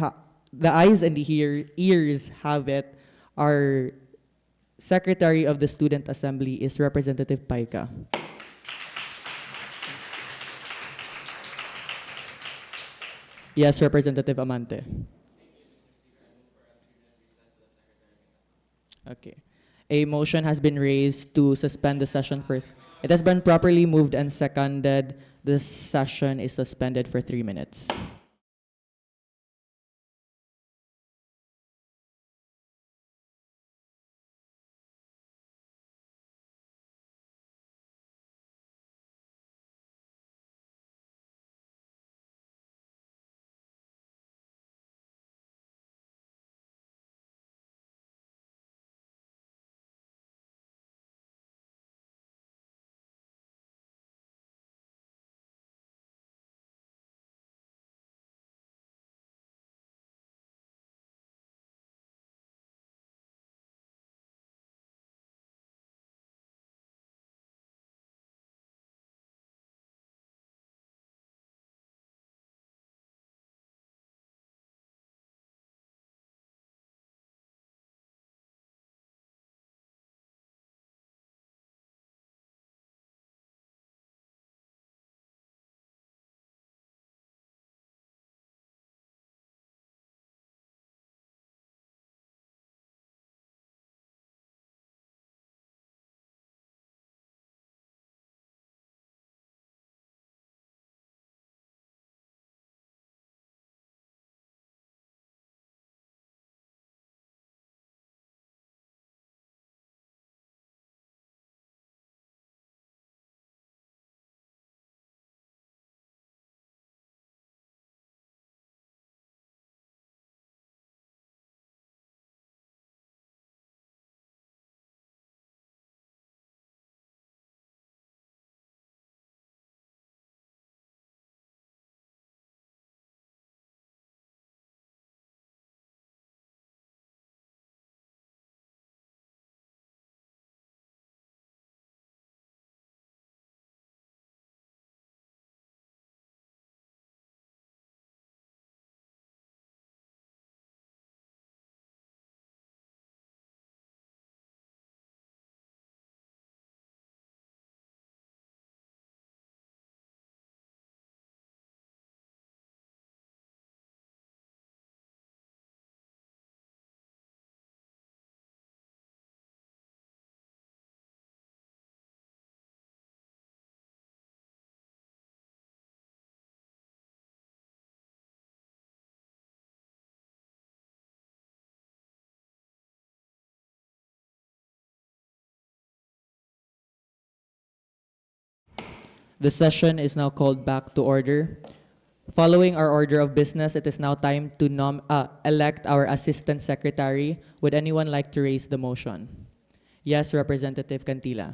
have it. Our Secretary of the Student Assembly is Representative Paika. Yes, Representative Amante. Okay. A motion has been raised to suspend the session for. It has been properly moved and seconded. This session is suspended for 3 minutes. The session is now called back to order. Following our order of business, it is now time to elect our Assistant Secretary. Would anyone like to raise the motion? Yes, Representative Cantila.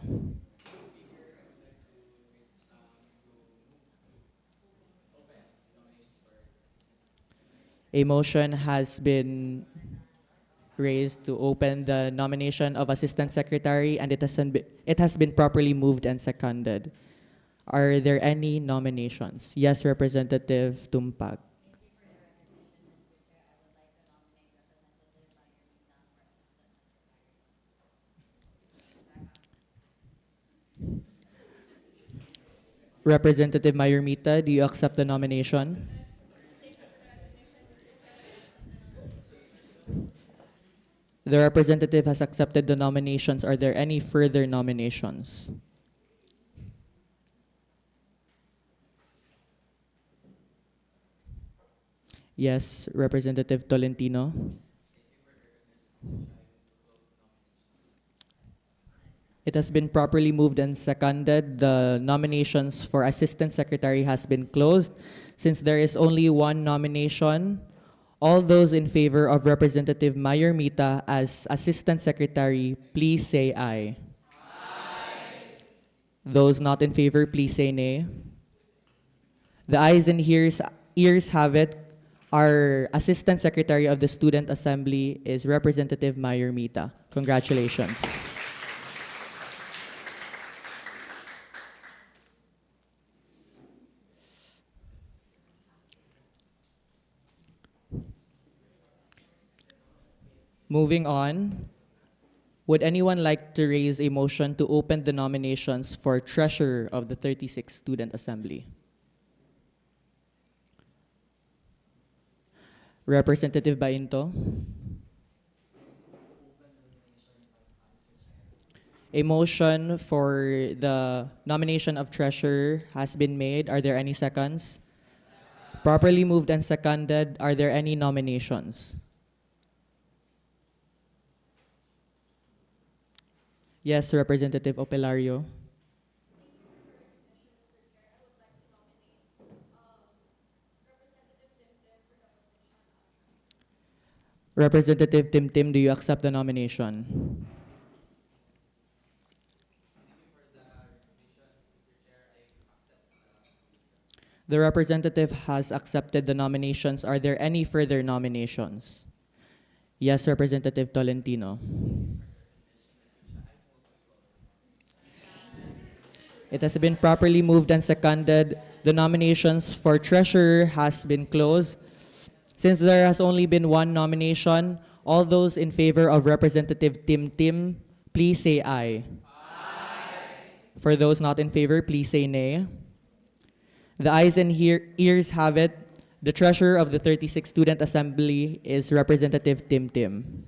A motion has been raised to open the nomination of Assistant Secretary, and it has been properly moved and seconded. Are there any nominations? Yes, Representative Tumpag. Representative Mayurmita, do you accept the nomination? The representative has accepted the nominations. Are there any further nominations? Yes, Representative Tolentino. It has been properly moved and seconded. The nominations for Assistant Secretary has been closed. Since there is only one nomination, all those in favor of Representative Mayurmita as Assistant Secretary, please say aye. Aye. Those not in favor, please say nay. The ayes and ears have it. Our Assistant Secretary of the Student Assembly is Representative Mayurmita. Congratulations. Moving on, would anyone like to raise a motion to open the nominations for Treasurer of the 36th Student Assembly? Representative Bainto. A motion for the nomination of Treasurer has been made. Are there any seconds? Properly moved and seconded. Are there any nominations? Yes, Representative Opelario. Representative Tim, do you accept the nomination? The representative has accepted the nominations. Are there any further nominations? Yes, Representative Tolentino. It has been properly moved and seconded. The nominations for Treasurer has been closed. Since there has only been one nomination, all those in favor of Representative Tim, please say aye. Aye. For those not in favor, please say nay. The ayes and ears have it. The Treasurer of the 36th Student Assembly is Representative Tim.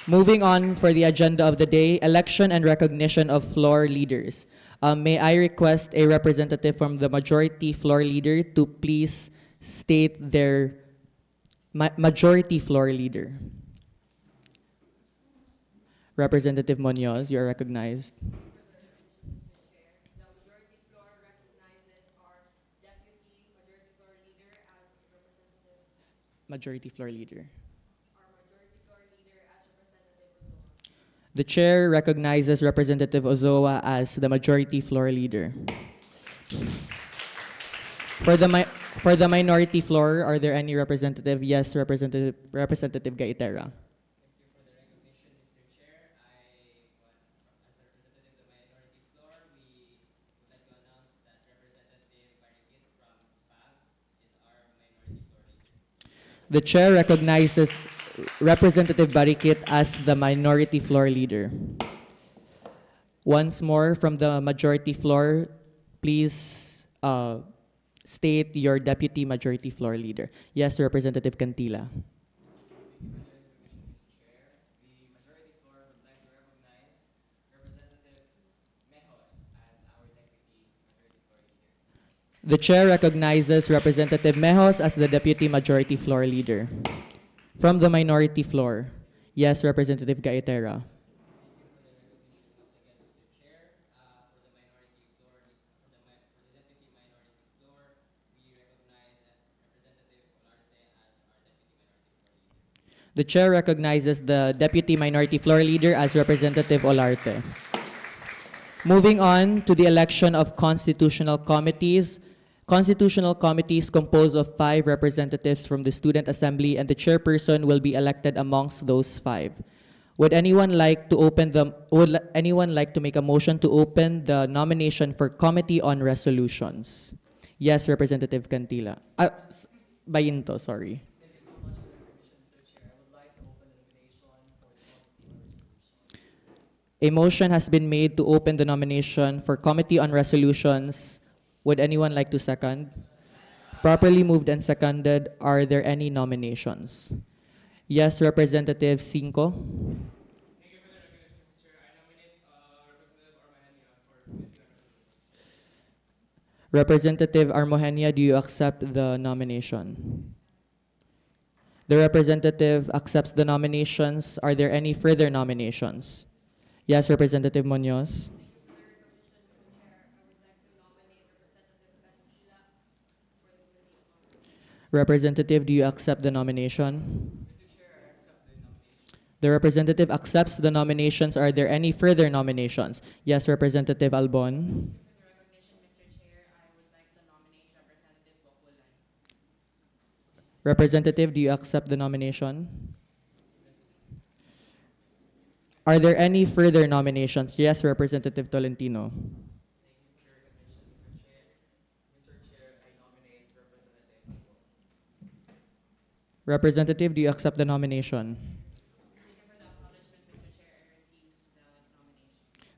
Moving on for the agenda of the day, election and recognition of floor leaders. May I request a representative from the majority floor leader to please state their majority floor leader. Representative Munoz, you are recognized. The majority floor recognizes our deputy majority floor leader as representative. Majority floor leader. Our majority floor leader as Representative Ozoa. The chair recognizes Representative Ozoa as the majority floor leader. For the minority floor, are there any representative? Yes, Representative Gaitera. The chair recognizes Representative Barikit as the minority floor leader. Once more, from the majority floor, please state your deputy majority floor leader. Yes, Representative Cantila. The chair recognizes Representative Mejos as the deputy majority floor leader. From the minority floor, yes, Representative Gaitera. The chair recognizes the Deputy Minority Floor Leader as Representative Olarte. Moving on to the election of constitutional committees. Constitutional committees compose of 5 representatives from the Student Assembly, and the chairperson will be elected amongst those 5. Would anyone like to make a motion to open the nomination for Committee on Resolutions? Yes, Representative Cantila. Bayinto, sorry. Thank you so much for the permission, Mr. Chair. I would like to open the nomination for the Committee on Resolution. A motion has been made to open the nomination for Committee on Resolutions. Would anyone like to second? Properly moved and seconded. Are there any nominations? Yes, Representative Cinco. Thank you for the recognition, Mr. Chair. I nominate Representative Armahenia for Committee on Resolutions. Representative Armojenia, do you accept the nomination? The representative accepts the nominations. Are there any further nominations? Yes, Representative Munoz. Representative, do you accept the nomination? The representative accepts the nominations. Are there any further nominations? Yes, Representative Albon. Representative, do you accept the nomination? Are there any further nominations? Yes, Representative Tolentino. Representative, do you accept the nomination?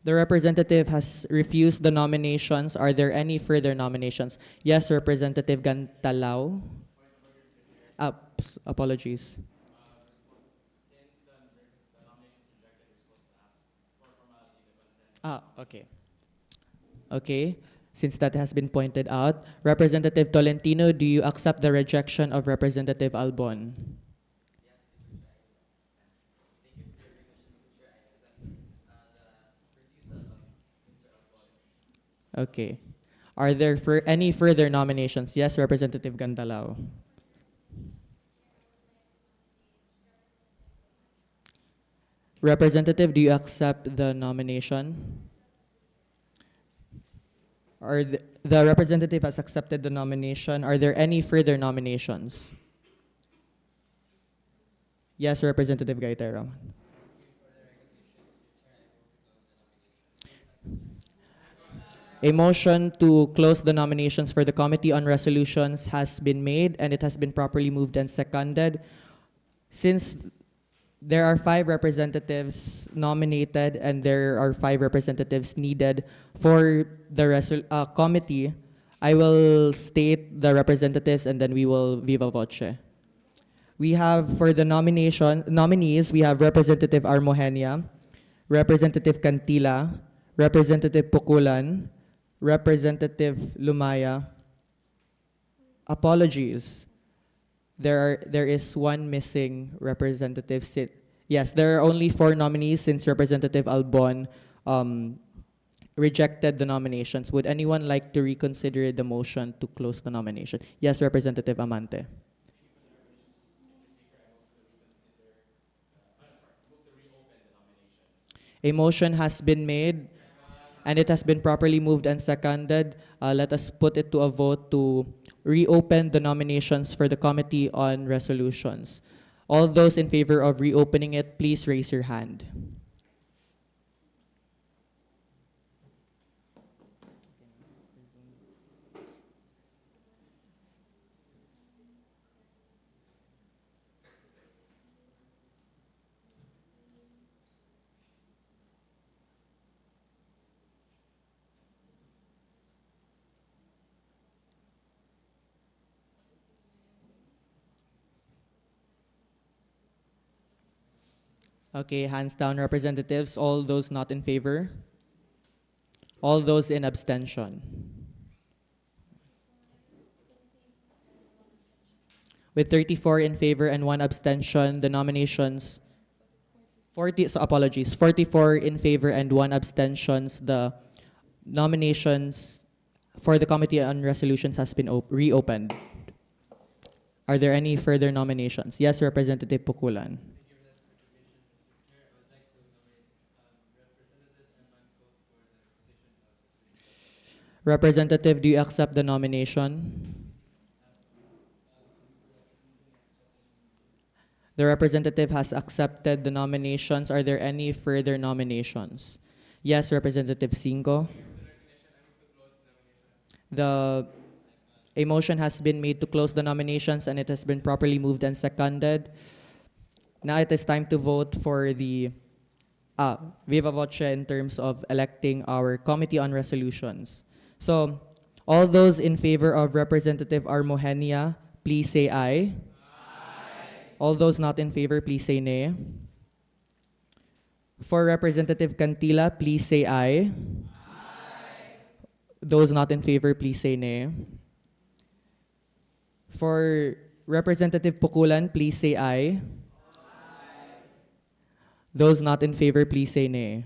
The representative has refused the nominations. Are there any further nominations? Yes, Representative Gantalao. Apologies. Okay. Okay. Since that has been pointed out, Representative Tolentino, do you accept the rejection of Representative Albon? Okay. Are there any further nominations? Yes, Representative Gantalao. Representative, do you accept the nomination? The representative has accepted the nomination. Are there any further nominations? Yes, Representative Gaitero. A motion to close the nominations for the Committee on Resolutions has been made, and it has been properly moved and seconded. Since there are 5 representatives nominated and there are 5 representatives needed for the committee, I will state the representatives and then we will viva voce. We have, for the nominees, we have Representative Armojenia, Representative Cantila, Representative Pukulan, Representative Lumaya. Apologies. There is one missing representative. Yes, there are only 4 nominees since Representative Albon rejected the nominations. Would anyone like to reconsider the motion to close the nomination? Yes, Representative Amante. A motion has been made and it has been properly moved and seconded. Let us put it to a vote to reopen the nominations for the Committee on Resolutions. All those in favor of reopening it, please raise your hand. Okay, hands down, representatives. All those not in favor? All those in abstention? With 34 in favor and 1 abstention, the nominations, 44 in favor and 1 abstentions, the nominations for the Committee on Resolutions has been reopened. Are there any further nominations? Yes, Representative Pukulan. Representative, do you accept the nomination? The representative has accepted the nominations. Are there any further nominations? Yes, Representative Singo. A motion has been made to close the nominations and it has been properly moved and seconded. Now it is time to vote for the viva voce in terms of electing our Committee on Resolutions. So, all those in favor of Representative Armojenia, please say aye. All those not in favor, please say nay. For Representative Cantila, please say aye. Those not in favor, please say nay. For Representative Pukulan, please say aye. Those not in favor, please say nay.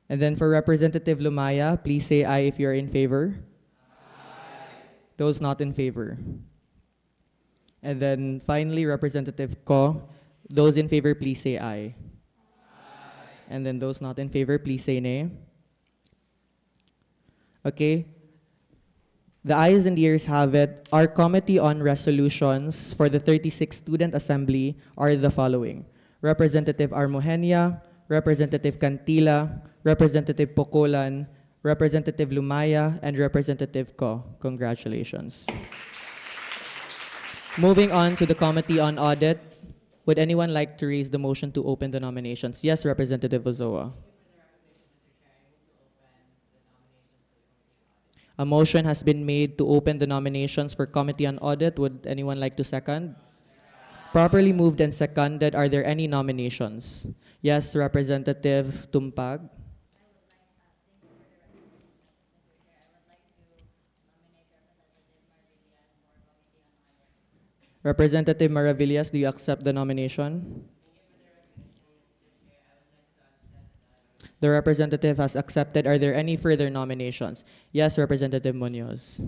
And then for Representative Lumaya, please say aye if you're in favor. Those not in favor. And then finally, Representative Ko, those in favor, please say aye. And then those not in favor, please say nay. Okay. The ayes and the ayes have it. Our Committee on Resolutions for the 36th Student Assembly are the following: Representative Armojenia, Representative Cantila, Representative Pukulan, Representative Lumaya, and Representative Ko. Congratulations. Moving on to the Committee on Audit, would anyone like to raise the motion to open the nominations? Yes, Representative Ozoa. A motion has been made to open the nominations for Committee on Audit. Would anyone like to second? Properly moved and seconded. Are there any nominations? Yes, Representative Tumpag. Representative Maravillas, do you accept the nomination? The representative has accepted. Are there any further nominations? Yes, Representative Munoz.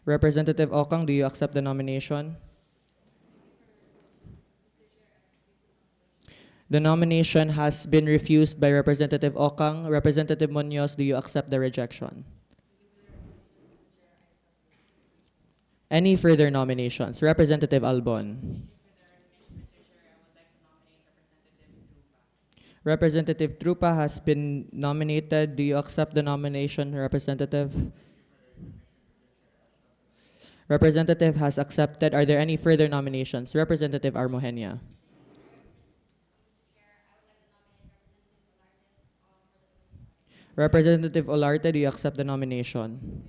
Representative Okang, do you accept the nomination? The nomination has been refused by Representative Okang. Representative Munoz, do you accept the rejection? Any further nominations? Representative Albon. Representative Trupa has been nominated. Do you accept the nomination, Representative? Representative has accepted. Are there any further nominations? Representative Armojenia. Representative Olarte, do you accept the nomination?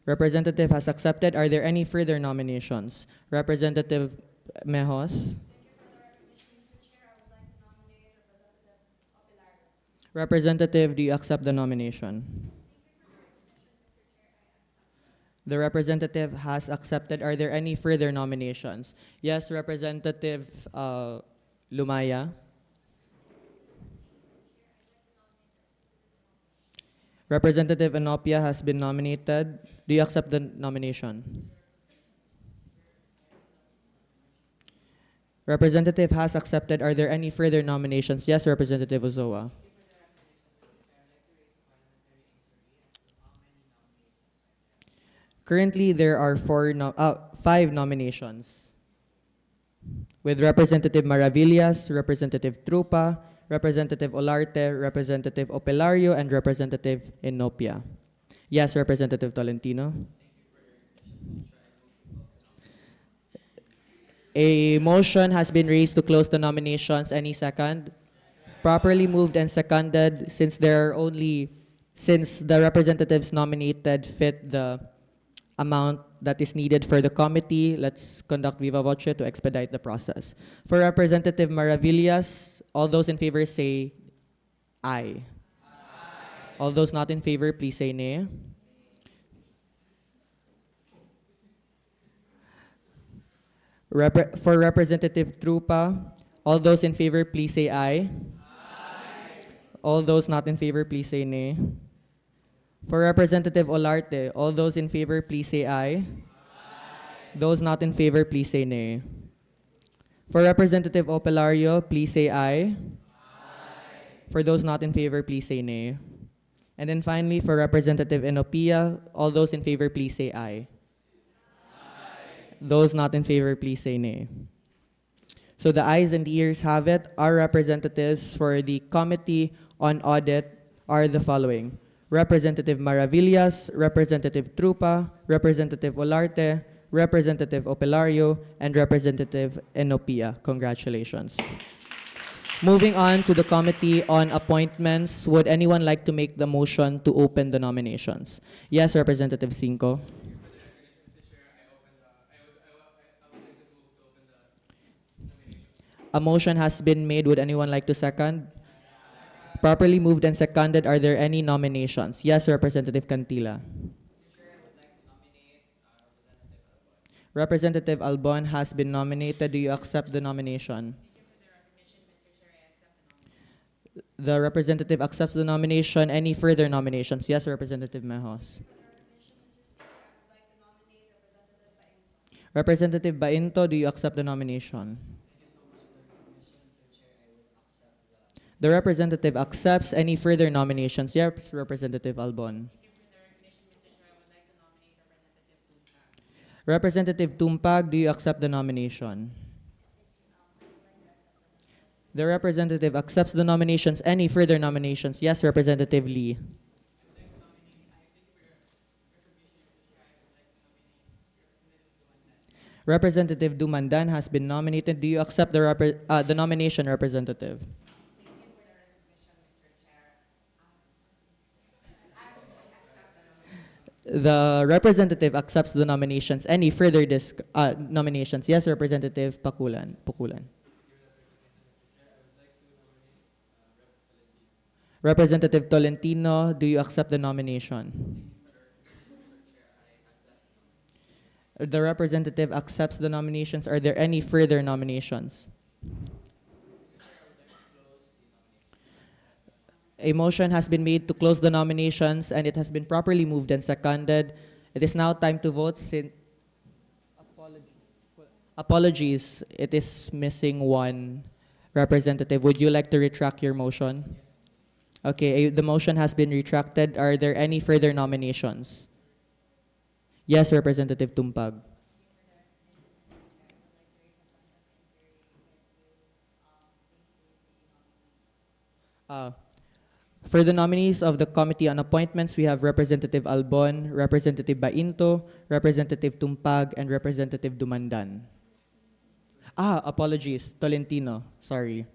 Representative has accepted. Are there any further nominations? Representative Mejos. Representative, do you accept the nomination? The representative has accepted. Are there any further nominations? Yes, Representative Lumaya. Representative Anopia has been nominated. Do you accept the nomination? Representative has accepted. Are there any further nominations? Yes, Representative Ozoa. Currently, there are 5 nominations, with Representative Maravillas, Representative Trupa, Representative Olarte, Representative Opelario, and Representative Inopia. Yes, Representative Tolentino. A motion has been raised to close the nominations. Any second? Properly moved and seconded. Since the representatives nominated fit the amount that is needed for the committee, let's conduct viva voce to expedite the process. For Representative Maravillas, all those in favor say aye. All those not in favor, please say nay. For Representative Trupa, all those in favor, please say aye. All those not in favor, please say nay. For Representative Olarte, all those in favor, please say aye. Those not in favor, please say nay. For Representative Opelario, please say aye. For those not in favor, please say nay. And then finally, for Representative Enopia, all those in favor, please say aye. Those not in favor, please say nay. So the ayes and the ears have it. Our representatives for the Committee on Audit are the following: Representative Maravillas, Representative Trupa, Representative Olarte, Representative Opelario, and Representative Enopia. Congratulations. Moving on to the Committee on Appointments, would anyone like to make the motion to open the nominations? Yes, Representative Cinco. A motion has been made. Would anyone like to second? Properly moved and seconded. Are there any nominations? Yes, Representative Cantila. Representative Albon has been nominated. Do you accept the nomination? The representative accepts the nomination. Any further nominations? Yes, Representative Mejos. Representative Bainto, do you accept the nomination? The representative accepts. Any further nominations? Yes, Representative Albon. Representative Tumpag, do you accept the nomination? The representative accepts the nominations. Any further nominations? Yes, Representative Lee. Representative Dumandan has been nominated. Do you accept the nomination, Representative? The representative accepts the nominations. Any further nominations? Yes, Representative Pukulan. Representative Tolentino, do you accept the nomination? The representative accepts the nominations. Are there any further nominations? A motion has been made to close the nominations, and it has been properly moved and seconded. It is now time to vote. Apologies, it is missing one representative. Would you like to retract your motion? Okay, the motion has been retracted. Are there any further nominations? Yes, Representative Tumpag. For the nominees of the Committee on Appointments, we have Representative Albon, Representative Bainto, Representative Tumpag, and Representative Dumandan. Apologies, Tolentino, sorry.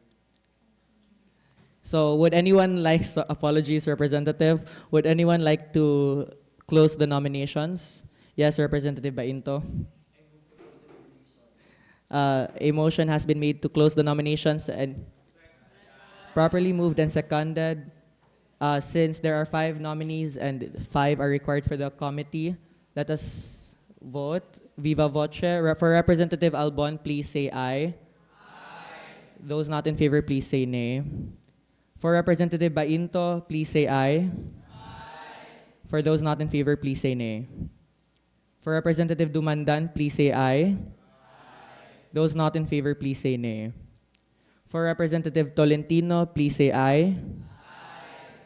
So would anyone like, apologies, Representative, would anyone like to close the nominations? Yes, Representative Bainto. A motion has been made to close the nominations and properly moved and seconded. Since there are 5 nominees and 5 are required for the committee, let us vote. Viva voce. For Representative Albon, please say aye. Those not in favor, please say nay. For Representative Bainto, please say aye. For those not in favor, please say nay. For Representative Dumandan, please say aye. Those not in favor, please say nay. For Representative Tolentino, please say aye.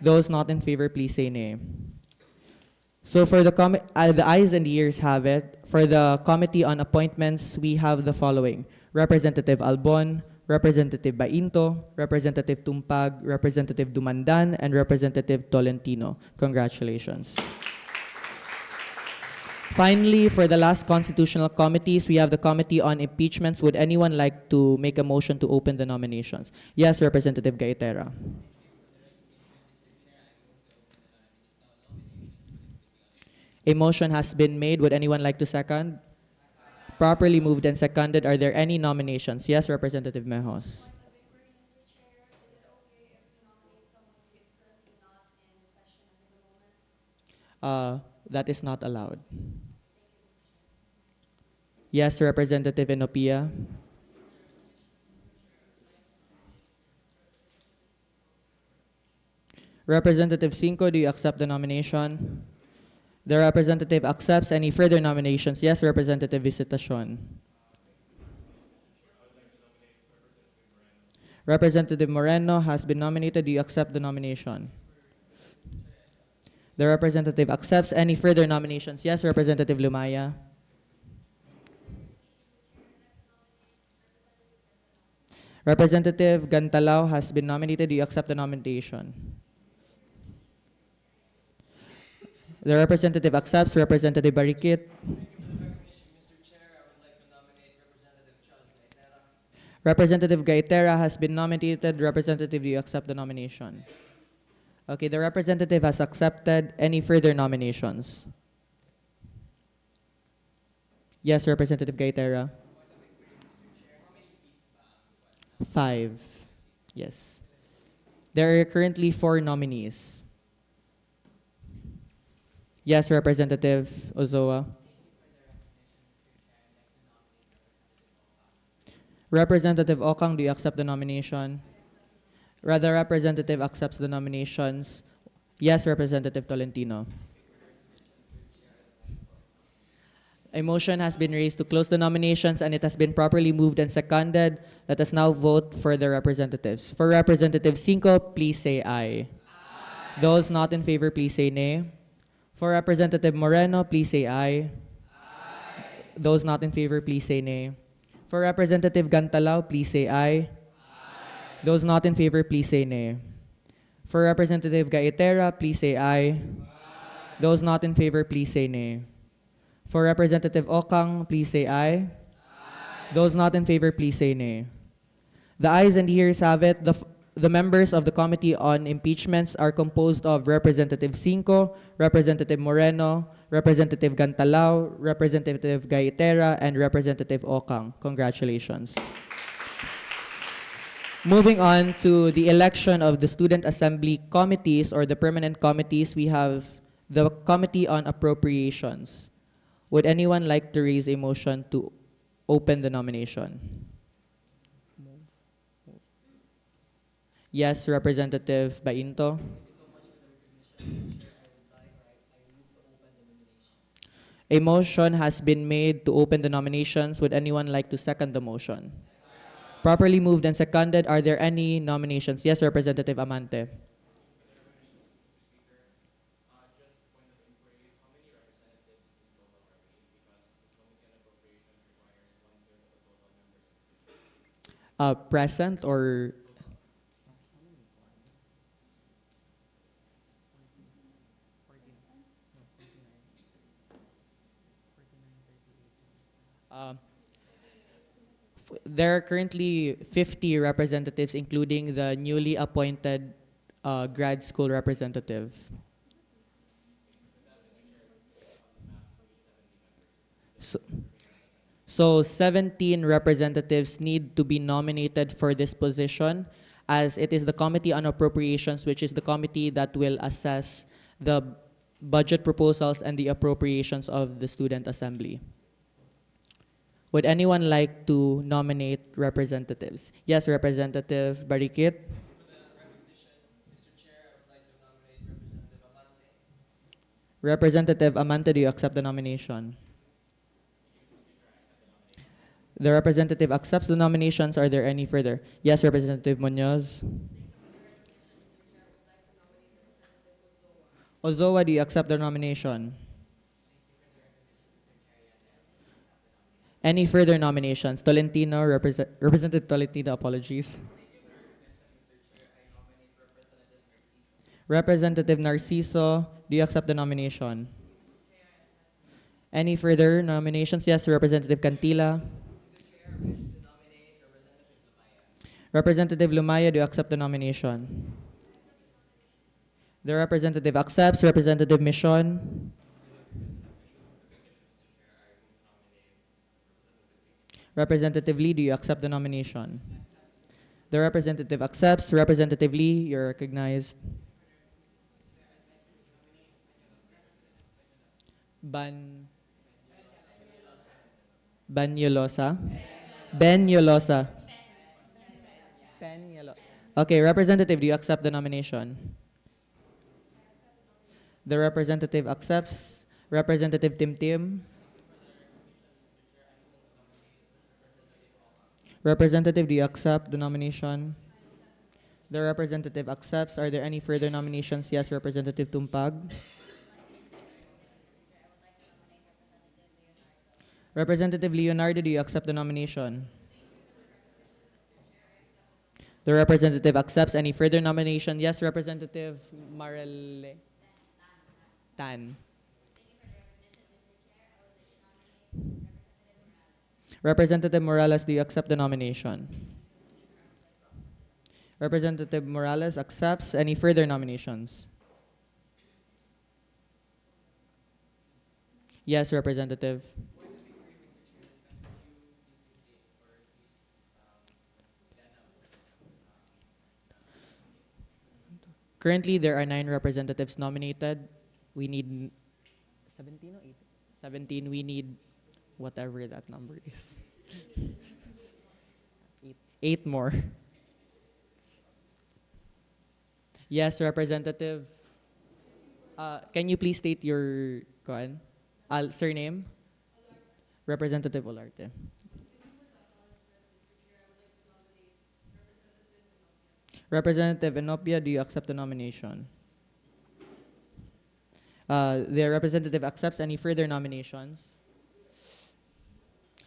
Those not in favor, please say nay. So for the ayes and the ears have it. For the Committee on Appointments, we have the following: Representative Albon, Representative Bainto, Representative Tumpag, Representative Dumandan, and Representative Tolentino. Congratulations. Finally, for the last constitutional committees, we have the Committee on Impeachments. Would anyone like to make a motion to open the nominations? Yes, Representative Gaitera. A motion has been made. Would anyone like to second? Properly moved and seconded. Are there any nominations? Yes, Representative Mejos. That is not allowed. Yes, Representative Enopia. Representative Cinco, do you accept the nomination? The representative accepts any further nominations. Yes, Representative Visitacion. Representative Moreno has been nominated. Do you accept the nomination? The representative accepts any further nominations. Yes, Representative Lumaya. Representative Gantalao has been nominated. Do you accept the nomination? The representative accepts. Representative Barikit. Representative Gaitera has been nominated. Representative, do you accept the nomination? Okay, the representative has accepted. Any further nominations? Yes, Representative Gaitera. 5. Yes. There are currently 4 nominees. Yes, Representative Ozoa. Representative Okang, do you accept the nomination? Rather, representative accepts the nominations. Yes, Representative Tolentino. A motion has been raised to close the nominations and it has been properly moved and seconded. Let us now vote for the representatives. For Representative Cinco, please say aye. Those not in favor, please say nay. For Representative Moreno, please say aye. Those not in favor, please say nay. For Representative Gantalao, please say aye. Those not in favor, please say nay. For Representative Gaitera, please say aye. Those not in favor, please say nay. For Representative Okang, please say aye. Those not in favor, please say nay. The ayes and the yeas have it. The members of the Committee on Impeachments are composed of Representative Cinco, Representative Moreno, Representative Gantalao, Representative Gaitera, and Representative Okang. Congratulations. Moving on to the election of the Student Assembly committees or the permanent committees, we have the Committee on Appropriations. Would anyone like to raise a motion to open the nomination? Yes, Representative Bainto. A motion has been made to open the nominations. Would anyone like to second the motion? Properly moved and seconded. Are there any nominations? Yes, Representative Amante. Present or there are currently 50 representatives, including the newly appointed grad school representative. So 17 representatives need to be nominated for this position, as it is the Committee on Appropriations, which is the committee that will assess the budget proposals and the appropriations of the Student Assembly. Would anyone like to nominate representatives? Yes, Representative Barikit. Representative Amante, do you accept the nomination? The representative accepts the nominations. Are there any further? Yes, Representative Munoz. Ozoa, do you accept the nomination? Any further nominations? Tolentino, Representative Tolentino, apologies. Representative Narciso, do you accept the nomination? Any further nominations? Yes, Representative Cantila. Representative Lumaya, do you accept the nomination? The representative accepts. Representative Mission. Representative Lee, do you accept the nomination? The representative accepts. Representative Lee, you're recognized. Banyolosa. Benyolosa. Okay, Representative, do you accept the nomination? The representative accepts. Representative Tim Tim. Representative, do you accept the nomination? The representative accepts. Are there any further nominations? Yes, Representative Tumpag. Representative Leonardo, do you accept the nomination? The representative accepts. Any further nomination? Yes, Representative Marale Tan. Representative Morales, do you accept the nomination? Representative Morales accepts. Any further nominations? Yes, Representative. Currently, there are 9 representatives nominated. We need 17 or 8? 17. We need whatever that number is. 8 more. Yes, Representative. Can you please state your surname? Representative Olarte. Representative Enopia, do you accept the nomination? The representative accepts. Any further nominations?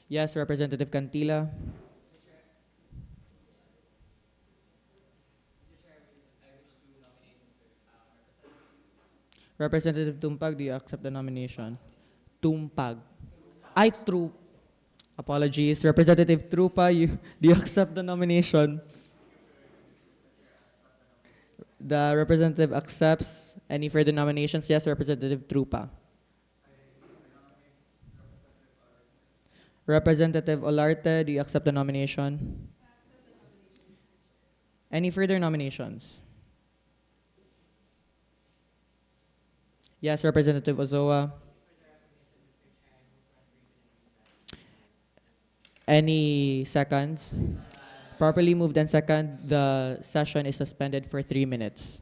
Yes, Representative Cantila. Representative Tumpag, do you accept the nomination? Tumpag. I Troop. Apologies. Representative Trupa, do you accept the nomination? The representative accepts. Any further nominations? Yes, Representative Trupa. Representative Olarte, do you accept the nomination? Any further nominations? Yes, Representative Ozoa. Any seconds? Properly moved and second. The session is suspended for 3 minutes.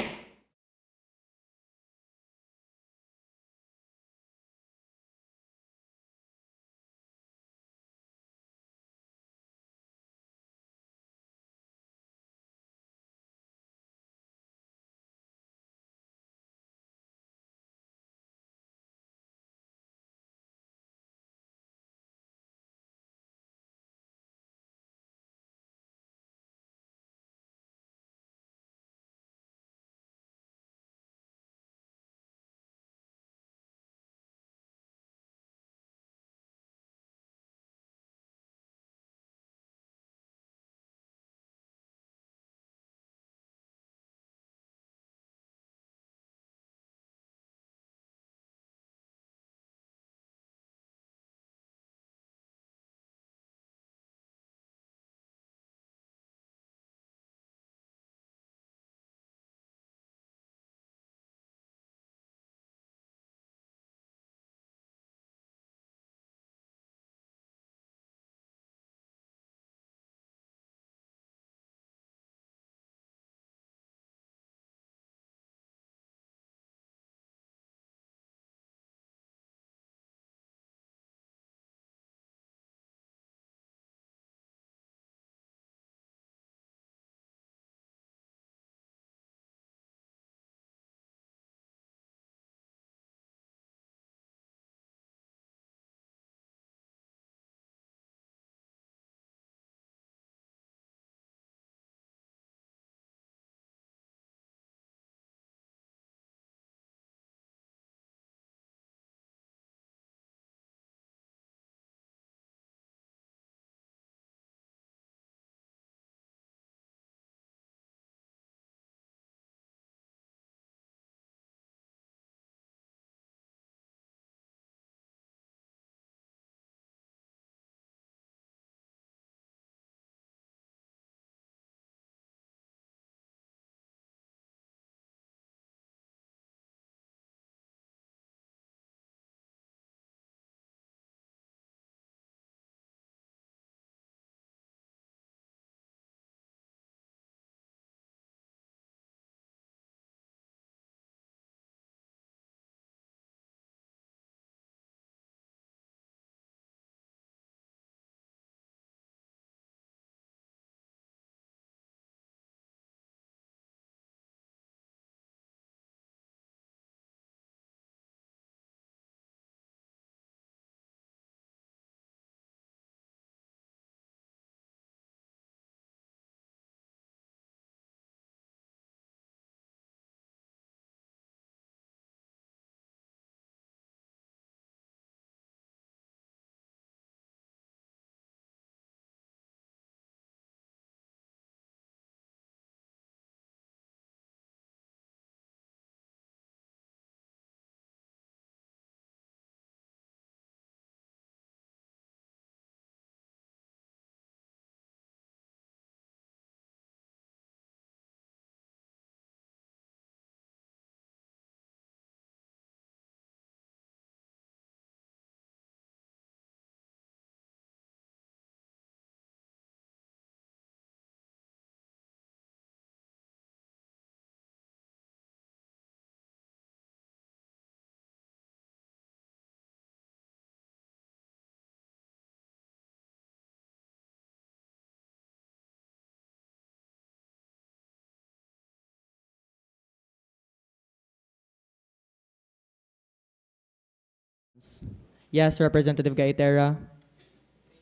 Yes, Representative Gaitera. Thank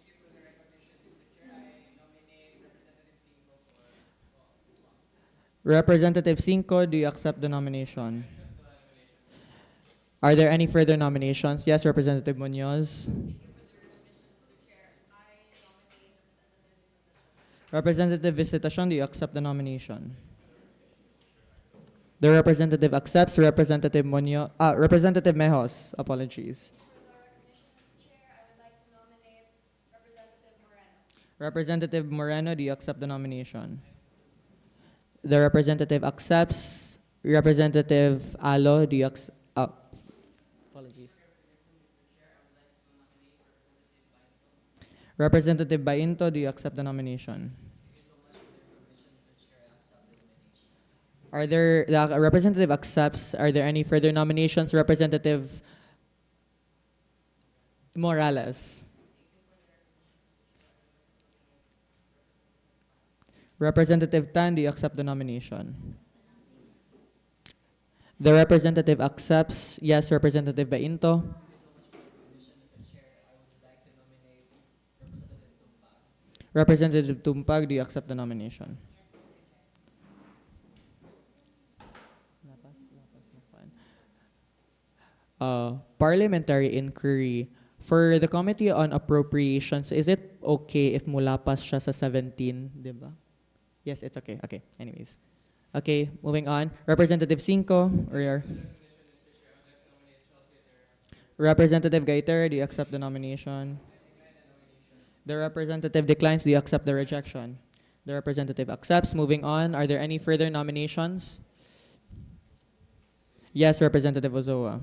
you for the recognition, Mr. Chair. I nominate Representative Cinco for Representative Cinco, do you accept the nomination? accept the nomination. Are there any further nominations? Yes, Representative Munoz. Representative Visitacion, do you accept the nomination? The representative accepts. Representative Munoz, Representative Mejos, apologies. Representative Moreno, do you accept the nomination? The representative accepts. Representative Alo, do you accept? Apologies. Representative Bainto, do you accept the nomination? Are there, the representative accepts. Are there any further nominations? Representative Morales. Representative Tan, do you accept the nomination? The representative accepts. Yes, Representative Bainto. Representative Tumpag, do you accept the nomination? Parliamentary inquiry. For the Committee on Appropriations, is it okay if mulapas siya sa 17, di ba? Yes, it's okay. Okay, anyways. Okay, moving on. Representative Cinco, or your Representative Gaiter, do you accept the nomination? The representative declines. Do you accept the rejection? The representative accepts. Moving on. Are there any further nominations? Yes, Representative Ozoa.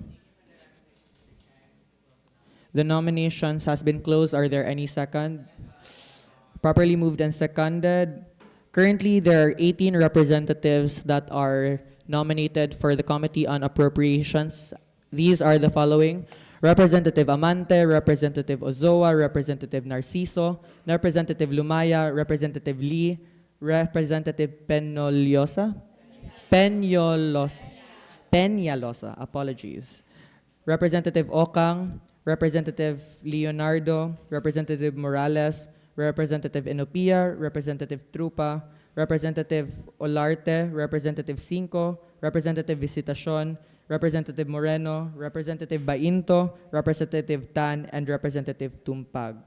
The nominations has been closed. Are there any second? Properly moved and seconded. Currently, there are 18 representatives that are nominated for the Committee on Appropriations. These are the following: Representative Amante, Representative Ozoa, Representative Narciso, Representative Lumaya, Representative Lee, Representative Peñalosa, apologies. Representative Okang, Representative Leonardo, Representative Morales, Representative Enopia, Representative Trupa, Representative Olarte, Representative Cinco, Representative Visitacion, Representative Moreno, Representative Bainto, Representative Tan, and Representative Tumpag.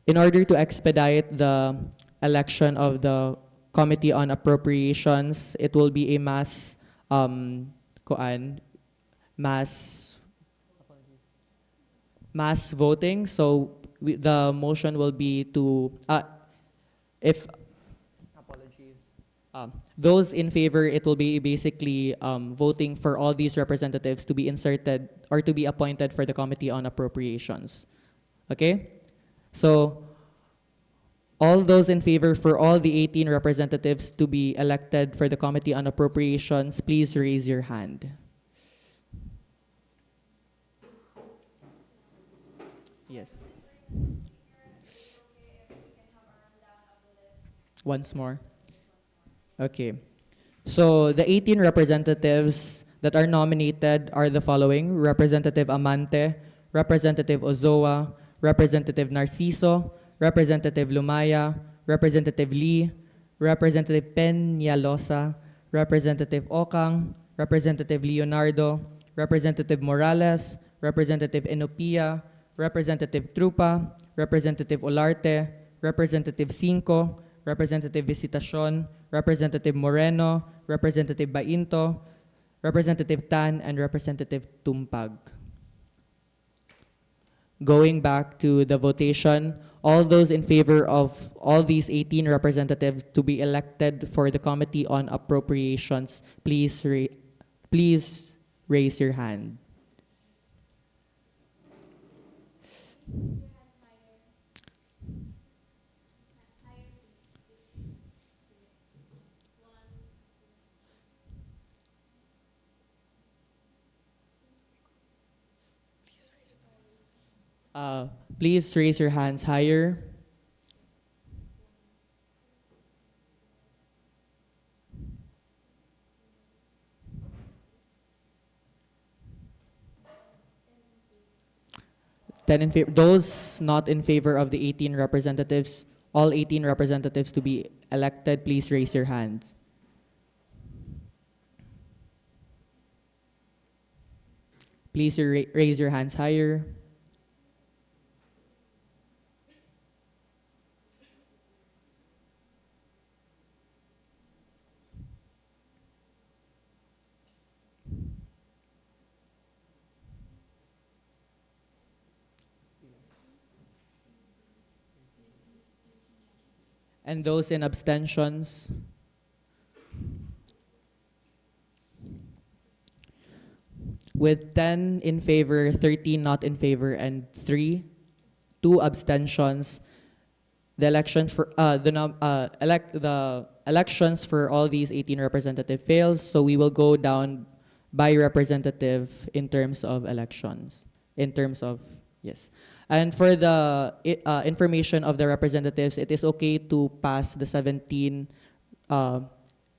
In order to expedite the election of the Committee on Appropriations, it will be a mass voting. So the motion will be to, if those in favor, it will be basically voting for all these representatives to be inserted or to be appointed for the Committee on Appropriations. Okay? So all those in favor for all the 18 representatives to be elected for the Committee on Appropriations, please raise your hand. Yes. Once more. Okay. So the 18 representatives that are nominated are the following: Representative Amante, Representative Ozoa, Representative Narciso, Representative Lumaya, Representative Lee, Representative Peñalosa, Representative Okang, Representative Leonardo, Representative Morales, Representative Enopia, Representative Trupa, Representative Olarte, Representative Cinco, Representative Visitacion, Representative Moreno, Representative Bainto, Representative Tan, and Representative Tumpag. Going back to the votation, all those in favor of all these 18 representatives to be elected for the Committee on Appropriations, please raise your hand. Please raise your hands higher. 10 in favor. Those not in favor of the 18 representatives, all 18 representatives to be elected, please raise your hands. Please raise your hands higher. And those in abstentions? With 10 in favor, 13 not in favor, and 2 abstentions, the elections for the elections for all these 18 representative fails. So we will go down by representative in terms of elections. Yes. And for the information of the representatives, it is okay to pass the 17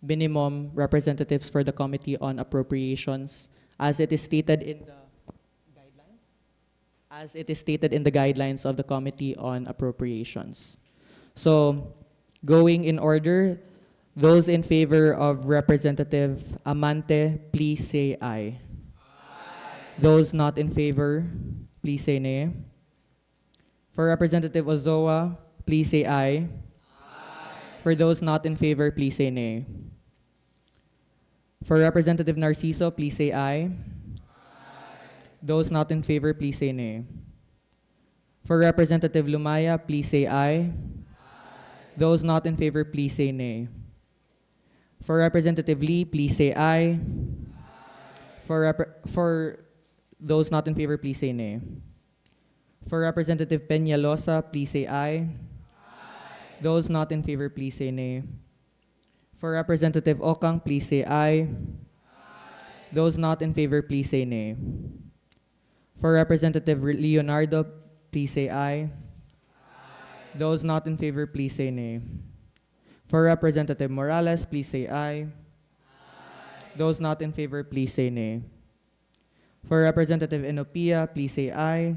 minimum representatives for the Committee on Appropriations as it is stated in the guidelines. As it is stated in the guidelines of the Committee on Appropriations. So, going in order, those in favor of Representative Amante, please say aye. Aye. Those not in favor, please say nay. For Representative Ozoa, please say aye. Aye. For those not in favor, please say nay. For Representative Narciso, please say aye. Aye. Those not in favor, please say nay. For Representative Lumaya, please say aye. Aye. Those not in favor, please say nay. For Representative Lee, please say aye. Aye. For those not in favor, please say nay. For Representative Peñalosa, please say aye. Aye. Those not in favor, please say nay. For Representative Okang, please say aye. Aye. Those not in favor, please say nay. For Representative Leonardo, please say aye. Aye. Those not in favor, please say nay. For Representative Morales, please say aye. Aye. Those not in favor, please say nay. For Representative Enopia, please say aye.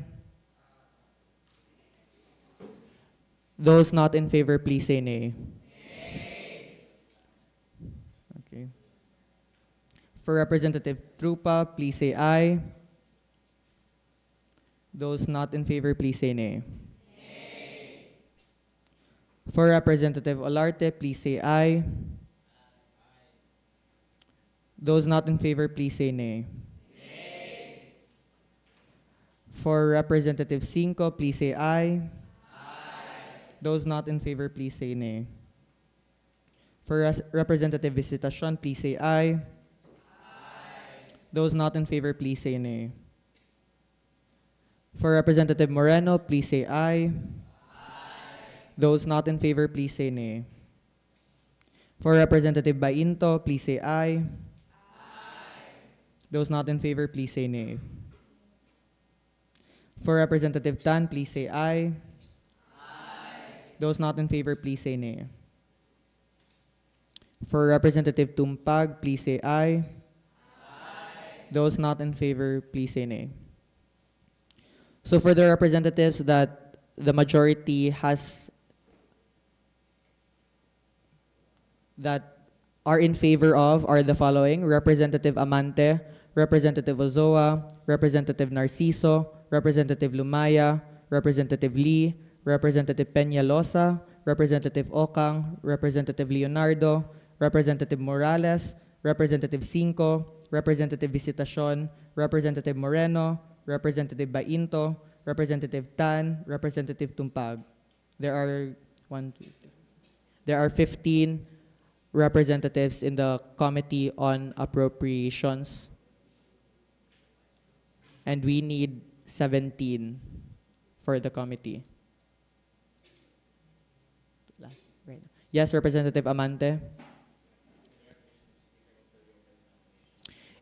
Those not in favor, please say nay. Okay. For Representative Trupa, please say aye. Those not in favor, please say nay. For Representative Olarte, please say aye. Those not in favor, please say nay. For Representative Cinco, please say aye. Those not in favor, please say nay. For Representative Visitacion, please say aye. Aye. Those not in favor, please say nay. For Representative Moreno, please say aye. Aye. Those not in favor, please say nay. For Representative Bainto, please say aye. Aye. Those not in favor, please say nay. For Representative Tan, please say aye. Those not in favor, please say nay. For Representative Tumpag, please say aye. Aye. Those not in favor, please say nay. So for the representatives that the majority has, that are in favor of are the following: Representative Amante, Representative Ozoa, Representative Narciso, Representative Lumaya, Representative Lee, Representative Peñalosa, Representative Okang, Representative Leonardo, Representative Morales, Representative Cinco, Representative Visitacion, Representative Moreno, Representative Bainto, Representative Tan, Representative Tumpag. There are 15 representatives in the Committee on Appropriations, and we need 17 for the committee. Right. Yes, Representative Amante.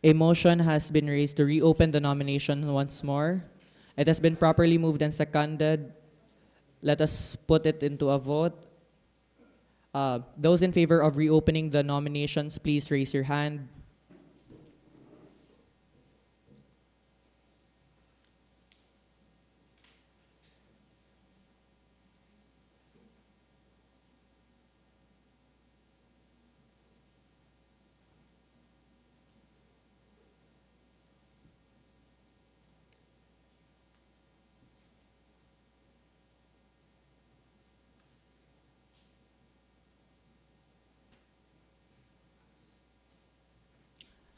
A motion has been raised to reopen the nomination once more. It has been properly moved and seconded. Let us put it into a vote. Those in favor of reopening the nominations, please raise your hand.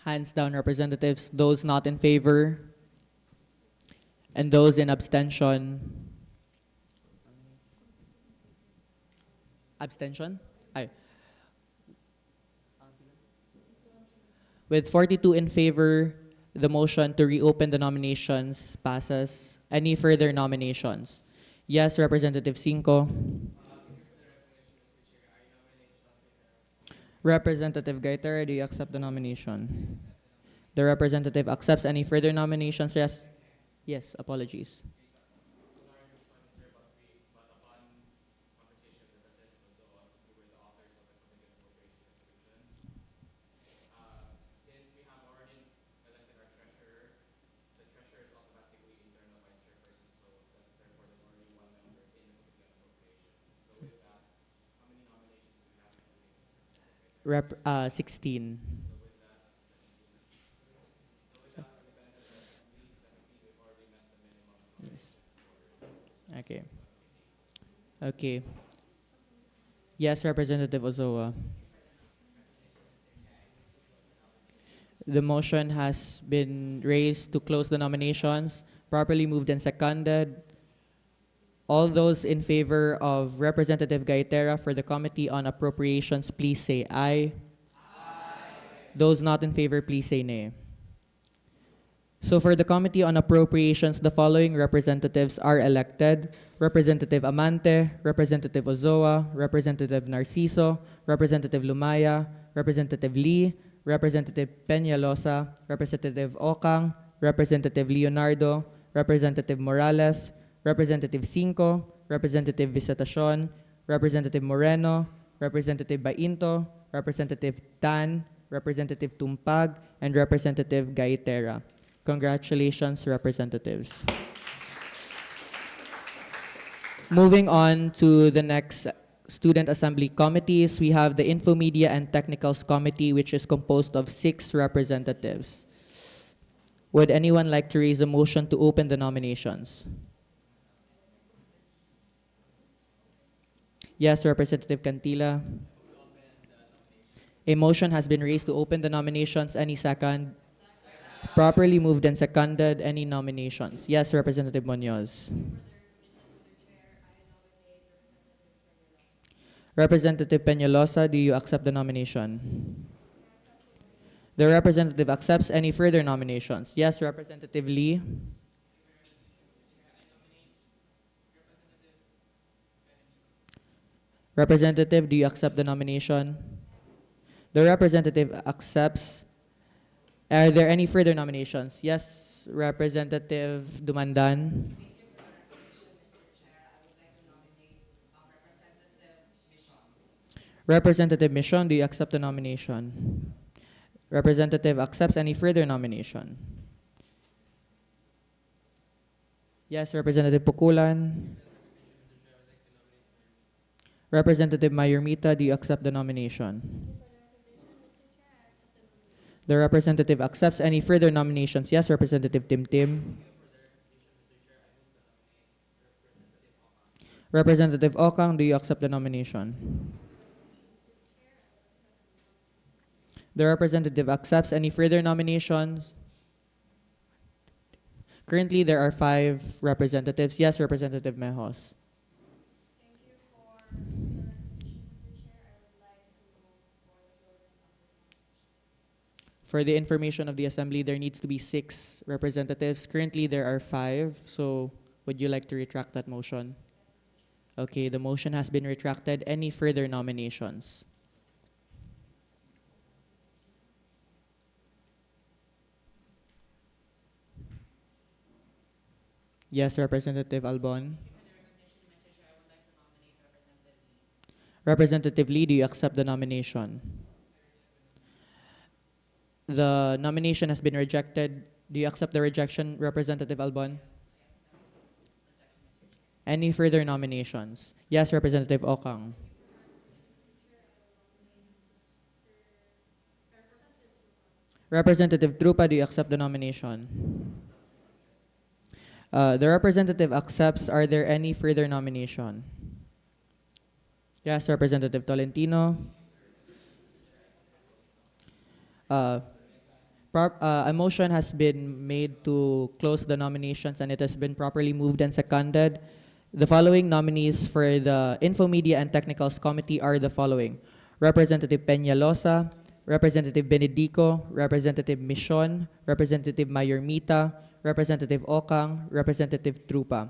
Hands down, representatives. Those not in favor? And those in abstention? Abstention? Aye. With 42 in favor, the motion to reopen the nominations passes. Any further nominations? Yes, Representative Cinco. Representative Gaitera, do you accept the nomination? The representative accepts. Any further nominations? Yes. Yes, apologies. Rep, 16. Yes. Okay. Okay. Yes, Representative Ozoa. The motion has been raised to close the nominations, properly moved and seconded. All those in favor of Representative Gaitera for the Committee on Appropriations, please say aye. Those not in favor, please say nay. So for the Committee on Appropriations, the following representatives are elected: Representative Amante, Representative Ozoa, Representative Narciso, Representative Lumaya, Representative Lee, Representative Peñalosa, Representative Okang, Representative Leonardo, Representative Morales, Representative Cinco, Representative Visitacion, Representative Moreno, Representative Bainto, Representative Tan, Representative Tumpag, and Representative Gaitera. Congratulations, representatives. Moving on to the next Student Assembly committees, we have the Infomedia and Technicals Committee, which is composed of 6 representatives. Would anyone like to raise a motion to open the nominations? Yes, Representative Cantila. A motion has been raised to open the nominations. Any second? Properly moved and seconded. Any nominations? Yes, Representative Munoz. Representative Peñalosa, do you accept the nomination? The representative accepts. Any further nominations? Yes, Representative Lee. Representative, do you accept the nomination? The representative accepts. Are there any further nominations? Yes, Representative Dumandan. Representative Mission, do you accept the nomination? Representative accepts. Any further nomination? Yes, Representative Pukulan. Representative Mayormita, do you accept the nomination? The representative accepts. Any further nominations? Yes, Representative Timtim. Representative Okang, do you accept the nomination? The representative accepts. Any further nominations? Currently, there are 5 representatives. Yes, Representative Mejos. For the information of the Assembly, there needs to be 6 representatives. Currently, there are 5. So, would you like to retract that motion? Okay, the motion has been retracted. Any further nominations? Yes, Representative Albon. Representative Lee, do you accept the nomination? The nomination has been rejected. Do you accept the rejection, Representative Albon? Any further nominations? Yes, Representative Okang. Representative Trupa, do you accept the nomination? The representative accepts. Are there any further nomination? Yes, Representative Tolentino. A motion has been made to close the nominations and it has been properly moved and seconded. The following nominees for the Infomedia and Technicals Committee are the following: Representative Peñalosa, Representative Benedico, Representative Michon, Representative Mayormita, Representative Okang, Representative Trupa.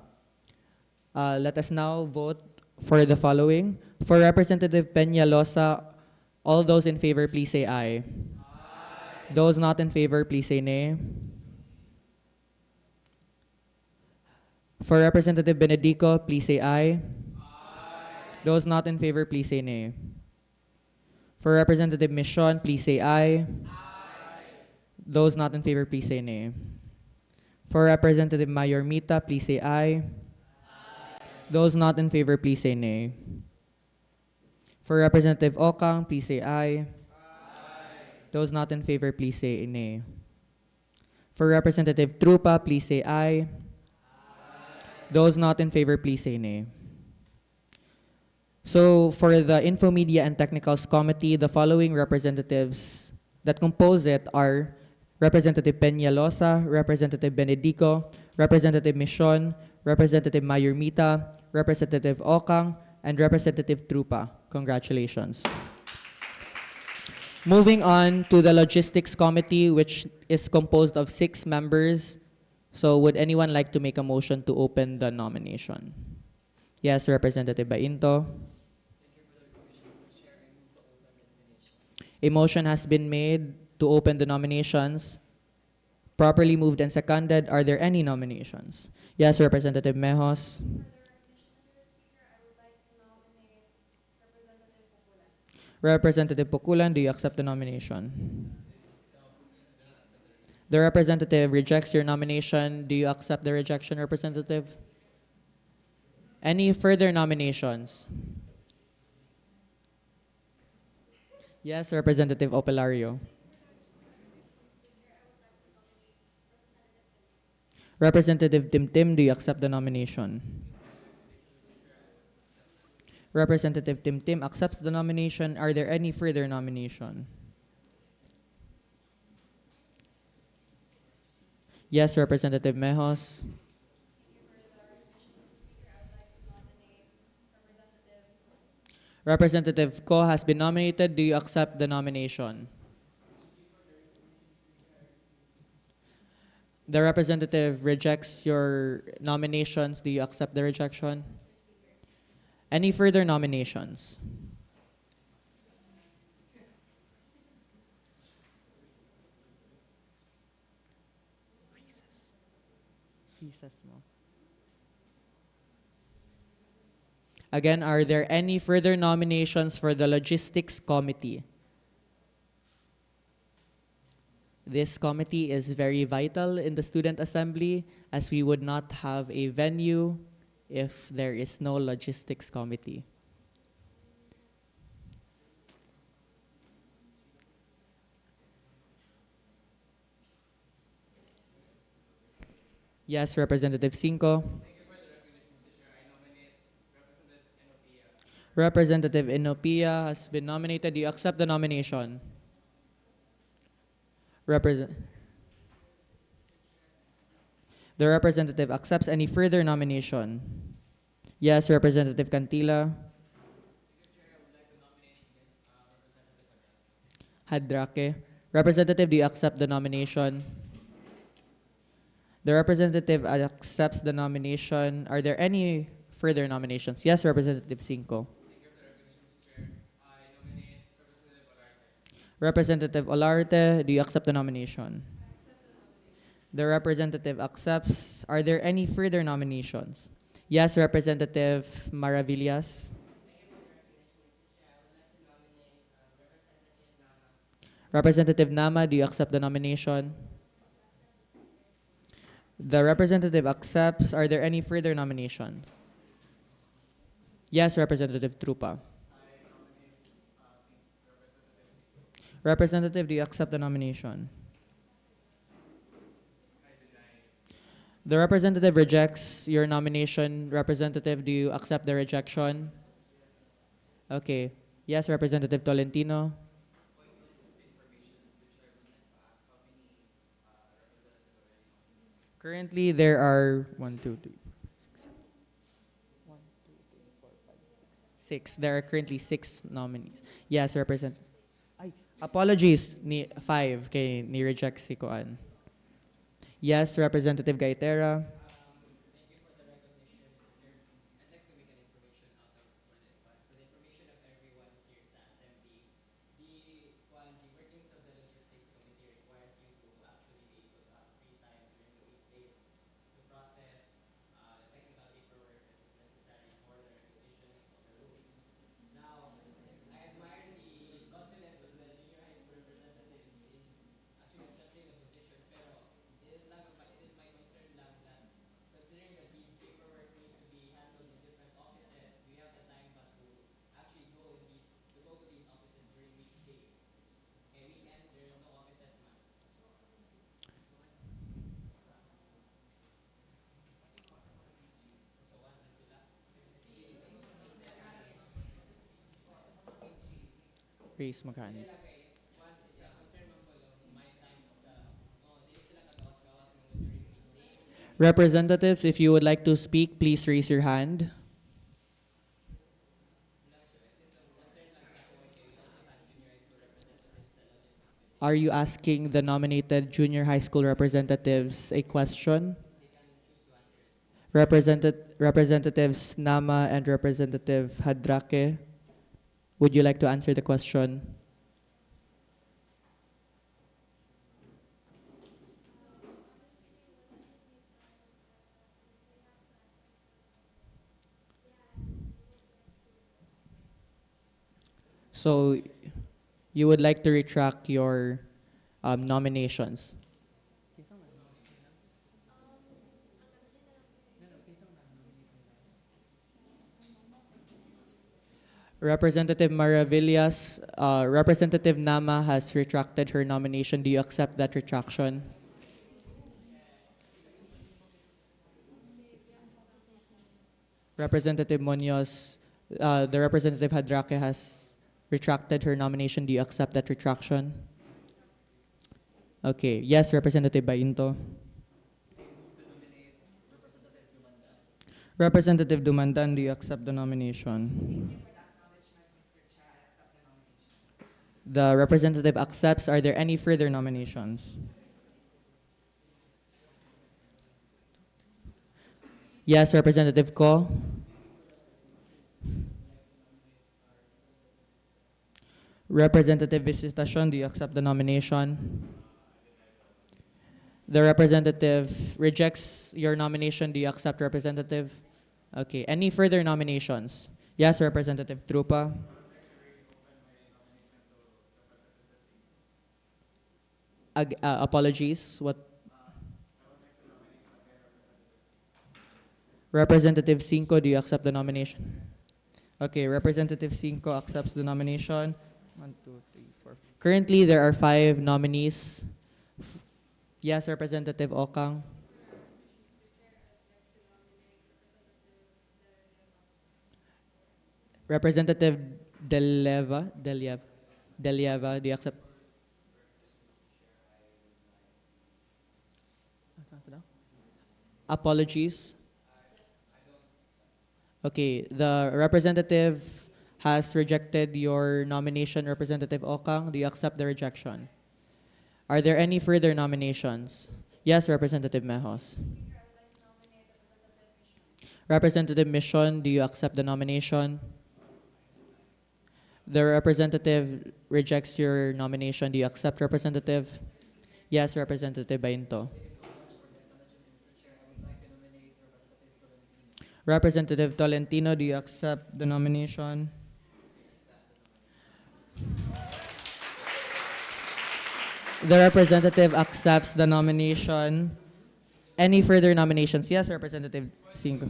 Let us now vote for the following. For Representative Peñalosa, all those in favor, please say aye. Those not in favor, please say nay. For Representative Benedico, please say aye. Those not in favor, please say nay. For Representative Michon, please say aye. Those not in favor, please say nay. For Representative Mayormita, please say aye. Those not in favor, please say nay. For Representative Okang, please say aye. Those not in favor, please say nay. For Representative Trupa, please say aye. Those not in favor, please say nay. So for the Infomedia and Technicals Committee, the following representatives that compose it are Representative Peñalosa, Representative Benedico, Representative Michon, Representative Mayormita, Representative Okang, and Representative Trupa. Congratulations. Moving on to the Logistics Committee, which is composed of 6 members. So would anyone like to make a motion to open the nomination? Yes, Representative Bainto. A motion has been made to open the nominations. Properly moved and seconded. Are there any nominations? Yes, Representative Mejos. Representative Pukulan, do you accept the nomination? The representative rejects your nomination. Do you accept the rejection, Representative? Any further nominations? Yes, Representative Opelario. Representative Timtim, do you accept the nomination? Representative Timtim accepts the nomination. Are there any further nomination? Yes, Representative Mejos. Representative Ko has been nominated. Do you accept the nomination? The representative rejects your nominations. Do you accept the rejection? Any further nominations? Again, are there any further nominations for the Logistics Committee? This committee is very vital in the Student Assembly, as we would not have a venue if there is no Logistics Committee. Yes, Representative Cinco. Representative Inopia has been nominated. Do you accept the nomination? The representative accepts any further nomination. Yes, Representative Cantila. Hadrake. Representative, do you accept the nomination? The representative accepts the nomination. Are there any further nominations? Yes, Representative Cinco. Representative Olarte, do you accept the nomination? The representative accepts. Are there any further nominations? Yes, Representative Maravillas. Representative Nama, do you accept the nomination? The representative accepts. Are there any further nominations? Yes, Representative Trupa. Representative, do you accept the nomination? The representative rejects your nomination. Representative, do you accept the rejection? Okay. Yes, Representative Tolentino. Currently, there are 6. There are currently 6 nominees. Yes, represent. Ay, apologies, ni 5 kay ni reject si Kuan. Yes, Representative Gaitera. Thank you for the recognition, Mr. Chair. I'd like to make an information out of for the information of everyone here sa assembly. The workings of the logistics committee requires you to actually be able to have free time during the weekdays to process the technical paperwork that is necessary for the requisitions of the rules. Now, I admire the confidence of the junior high school representatives in actually accepting the position, pero it is my concern lang that considering that these paperwork need to be handled in different offices, do you have the time but to actually go to these offices during weekdays? Okay, weekends there is no offices man. So one lang sila. Raise magkano? It's a concern man po lang my time sa dili sila kagawas-gawas mga during weekdays. Representatives, if you would like to speak, please raise your hand. Are you asking the nominated junior high school representatives a question? Representatives Nama and Representative Hadrake, would you like to answer the question? So, you would like to retract your nominations? Representative Maravillas, Representative Nama has retracted her nomination. Do you accept that retraction? Representative Munoz, the Representative Hadrake has retracted her nomination. Do you accept that retraction? Okay. Yes, Representative Bainto. Representative Dumandan, do you accept the nomination? The representative accepts. Are there any further nominations? Yes, Representative Ko. Representative Visitacion, do you accept the nomination? The representative rejects your nomination. Do you accept, Representative? Okay. Any further nominations? Yes, Representative Trupa. Apologies. What? Representative Cinco, do you accept the nomination? Okay, Representative Cinco accepts the nomination. 1, 2, 3, 4. Currently, there are 5 nominees. Yes, Representative Okang. Representative Delieva, do you accept? Apologies. Okay, the representative has rejected your nomination, Representative Okang. Do you accept the rejection? Are there any further nominations? Yes, Representative Mejos. Representative Mission, do you accept the nomination? The representative rejects your nomination. Do you accept, Representative? Yes, Representative Bainto. Representative Tolentino, do you accept the nomination? The representative accepts the nomination. Any further nominations? Yes, Representative Cinco.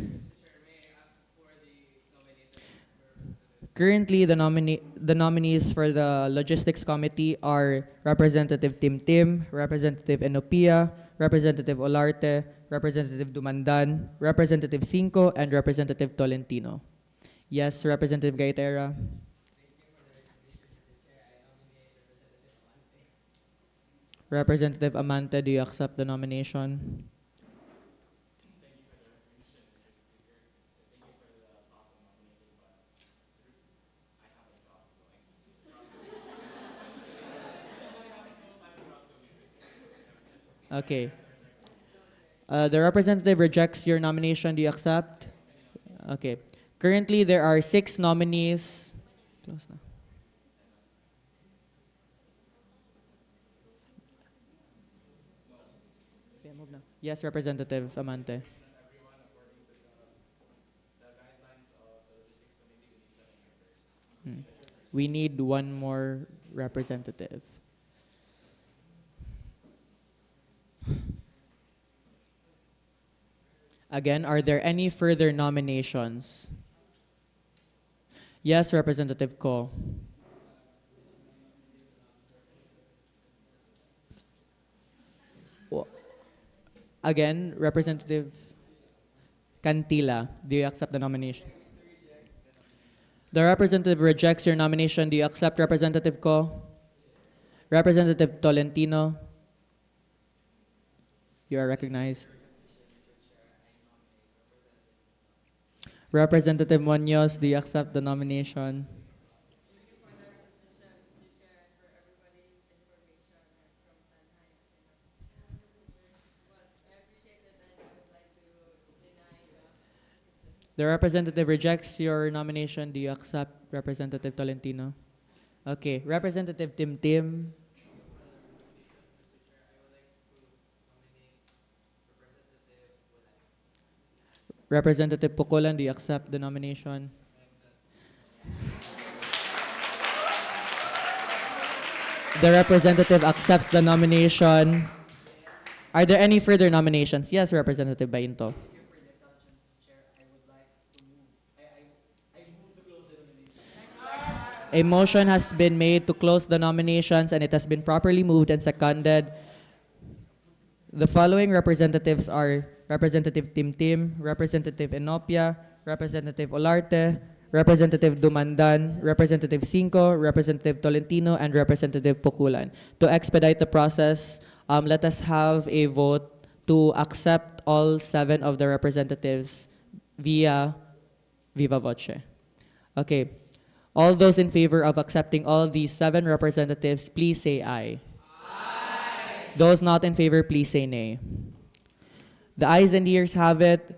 Currently, the nominees for the Logistics Committee are Representative Tim, Representative Enopia, Representative Olarte, Representative Dumandan, Representative Cinco, and Representative Tolentino. Yes, Representative Gaitera. Representative Amante, do you accept the nomination? Okay. The representative rejects your nomination. Do you accept? Okay. Currently, there are 6 nominees. Close na. Okay, move na. Yes, Representative Amante. Hmm. We need one more representative. Again, are there any further nominations? Yes, Representative Ko. Wa- Again, Representative Cantila, do you accept the nomination? The representative rejects your nomination. Do you accept, Representative Ko? Representative Tolentino, you are recognized. Representative Munoz, do you accept the nomination? The representative rejects your nomination. Do you accept, Representative Tolentino? Okay. Representative Tim Tim. Representative Pukulan, do you accept the nomination? The representative accepts the nomination. Are there any further nominations? Yes, Representative Bainto. A motion has been made to close the nominations and it has been properly moved and seconded. The following representatives are Representative Tim Tim, Representative Enopia, Representative Olarte, Representative Dumandan, Representative Cinco, Representative Tolentino, and Representative Pukulan. To expedite the process, let us have a vote to accept all 7 of the representatives via viva voce. Okay. All those in favor of accepting all these 7 representatives, please say aye. Those not in favor, please say nay. The ayes and ears have it.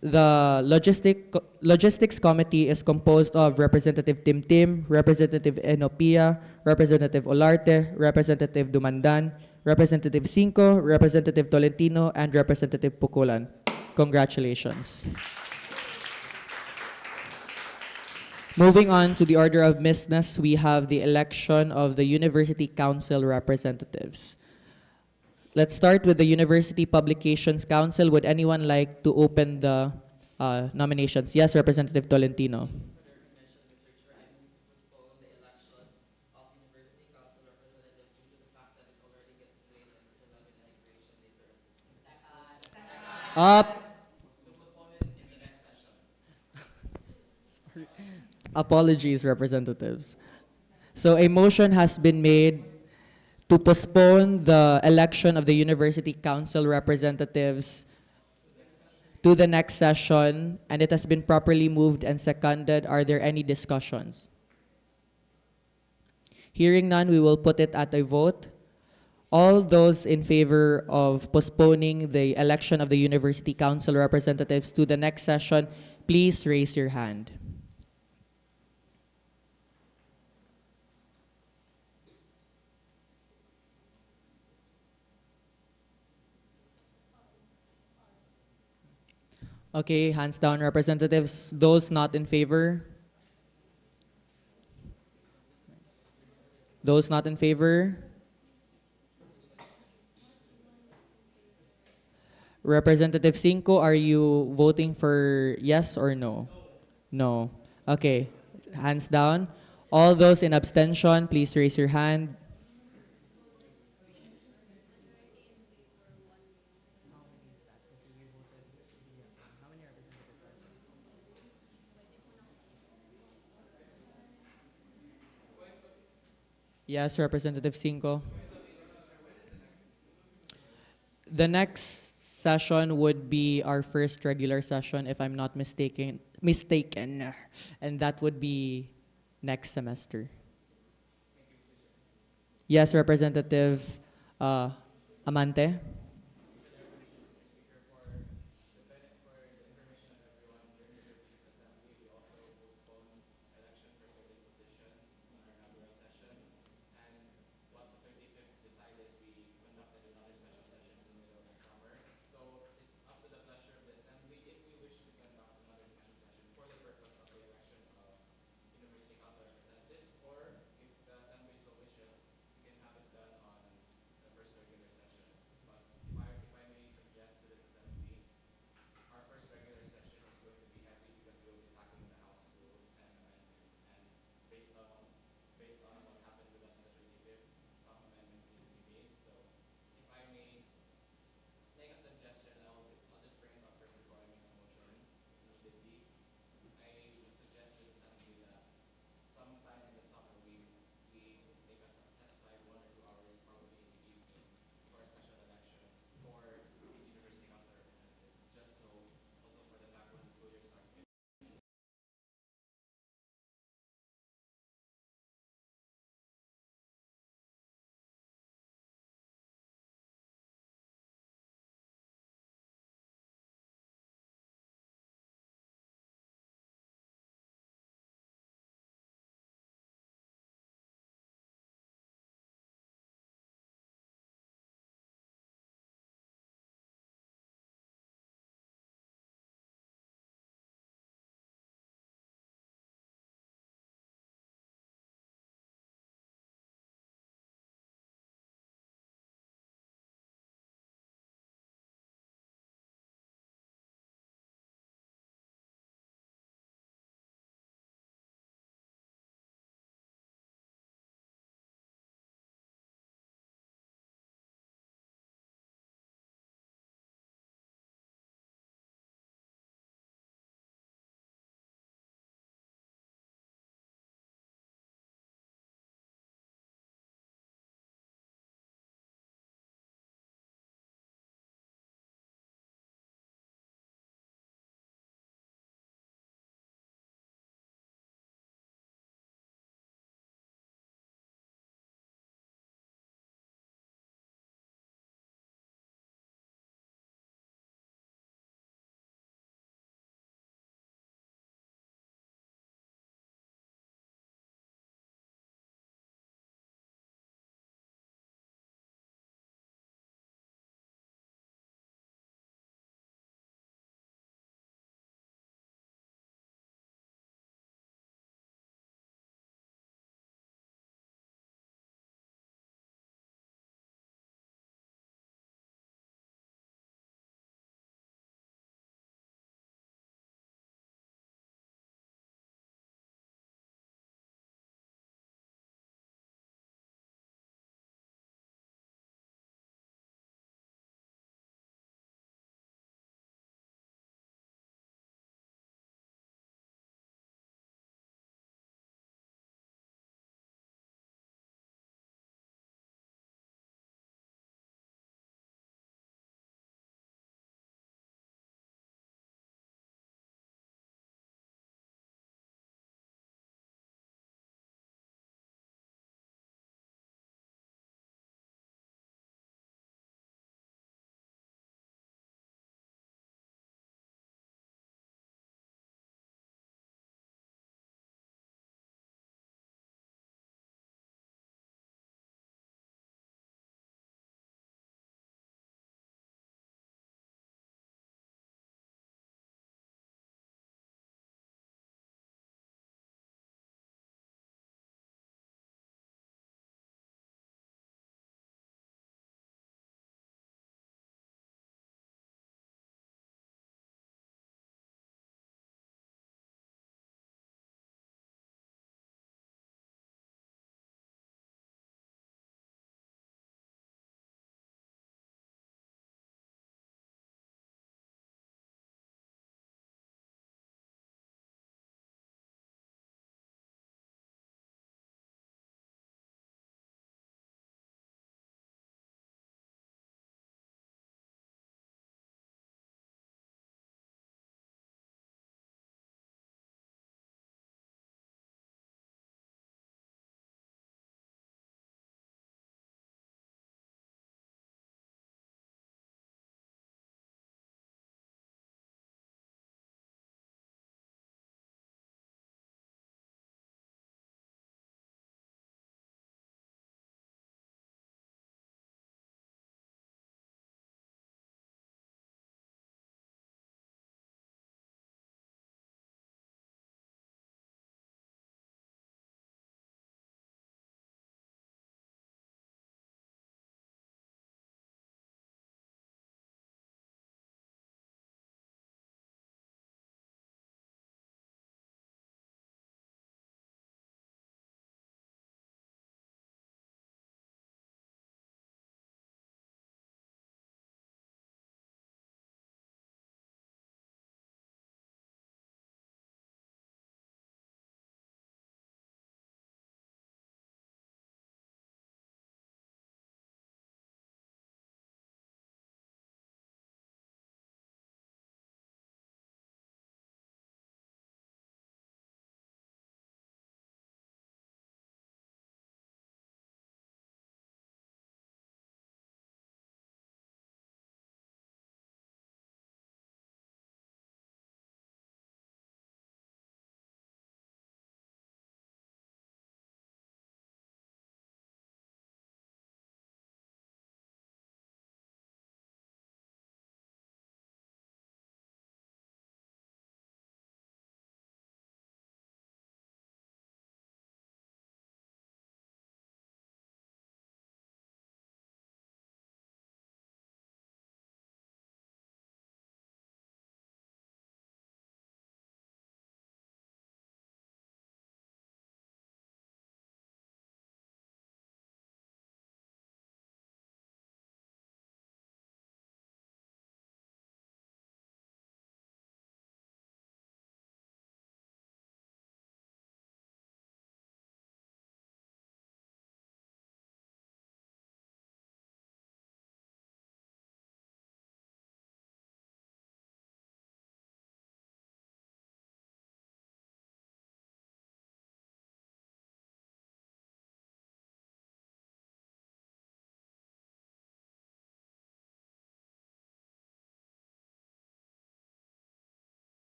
The Logistics Committee is composed of Representative Tim Tim, Representative Enopia, Representative Olarte, Representative Dumandan, Representative Cinco, Representative Tolentino, and Representative Pukulan. Congratulations. Moving on to the order of business, we have the election of the University Council representatives. Let's start with the University Publications Council. Would anyone like to open the nominations? Yes, Representative Tolentino. Up. Apologies, representatives. So a motion has been made to postpone the election of the University Council representatives to the next session, and it has been properly moved and seconded. Are there any discussions? Hearing none, we will put it at a vote. All those in favor of postponing the election of the University Council representatives to the next session, please raise your hand. Okay, hands down, representatives. Those not in favor? Those not in favor? Representative Cinco, are you voting for yes or no? No. Okay, hands down. All those in abstention, please raise your hand. Yes, Representative Cinco. The next session would be our first regular session, if I'm not mistaken, and that would be next semester. Yes, Representative Amante.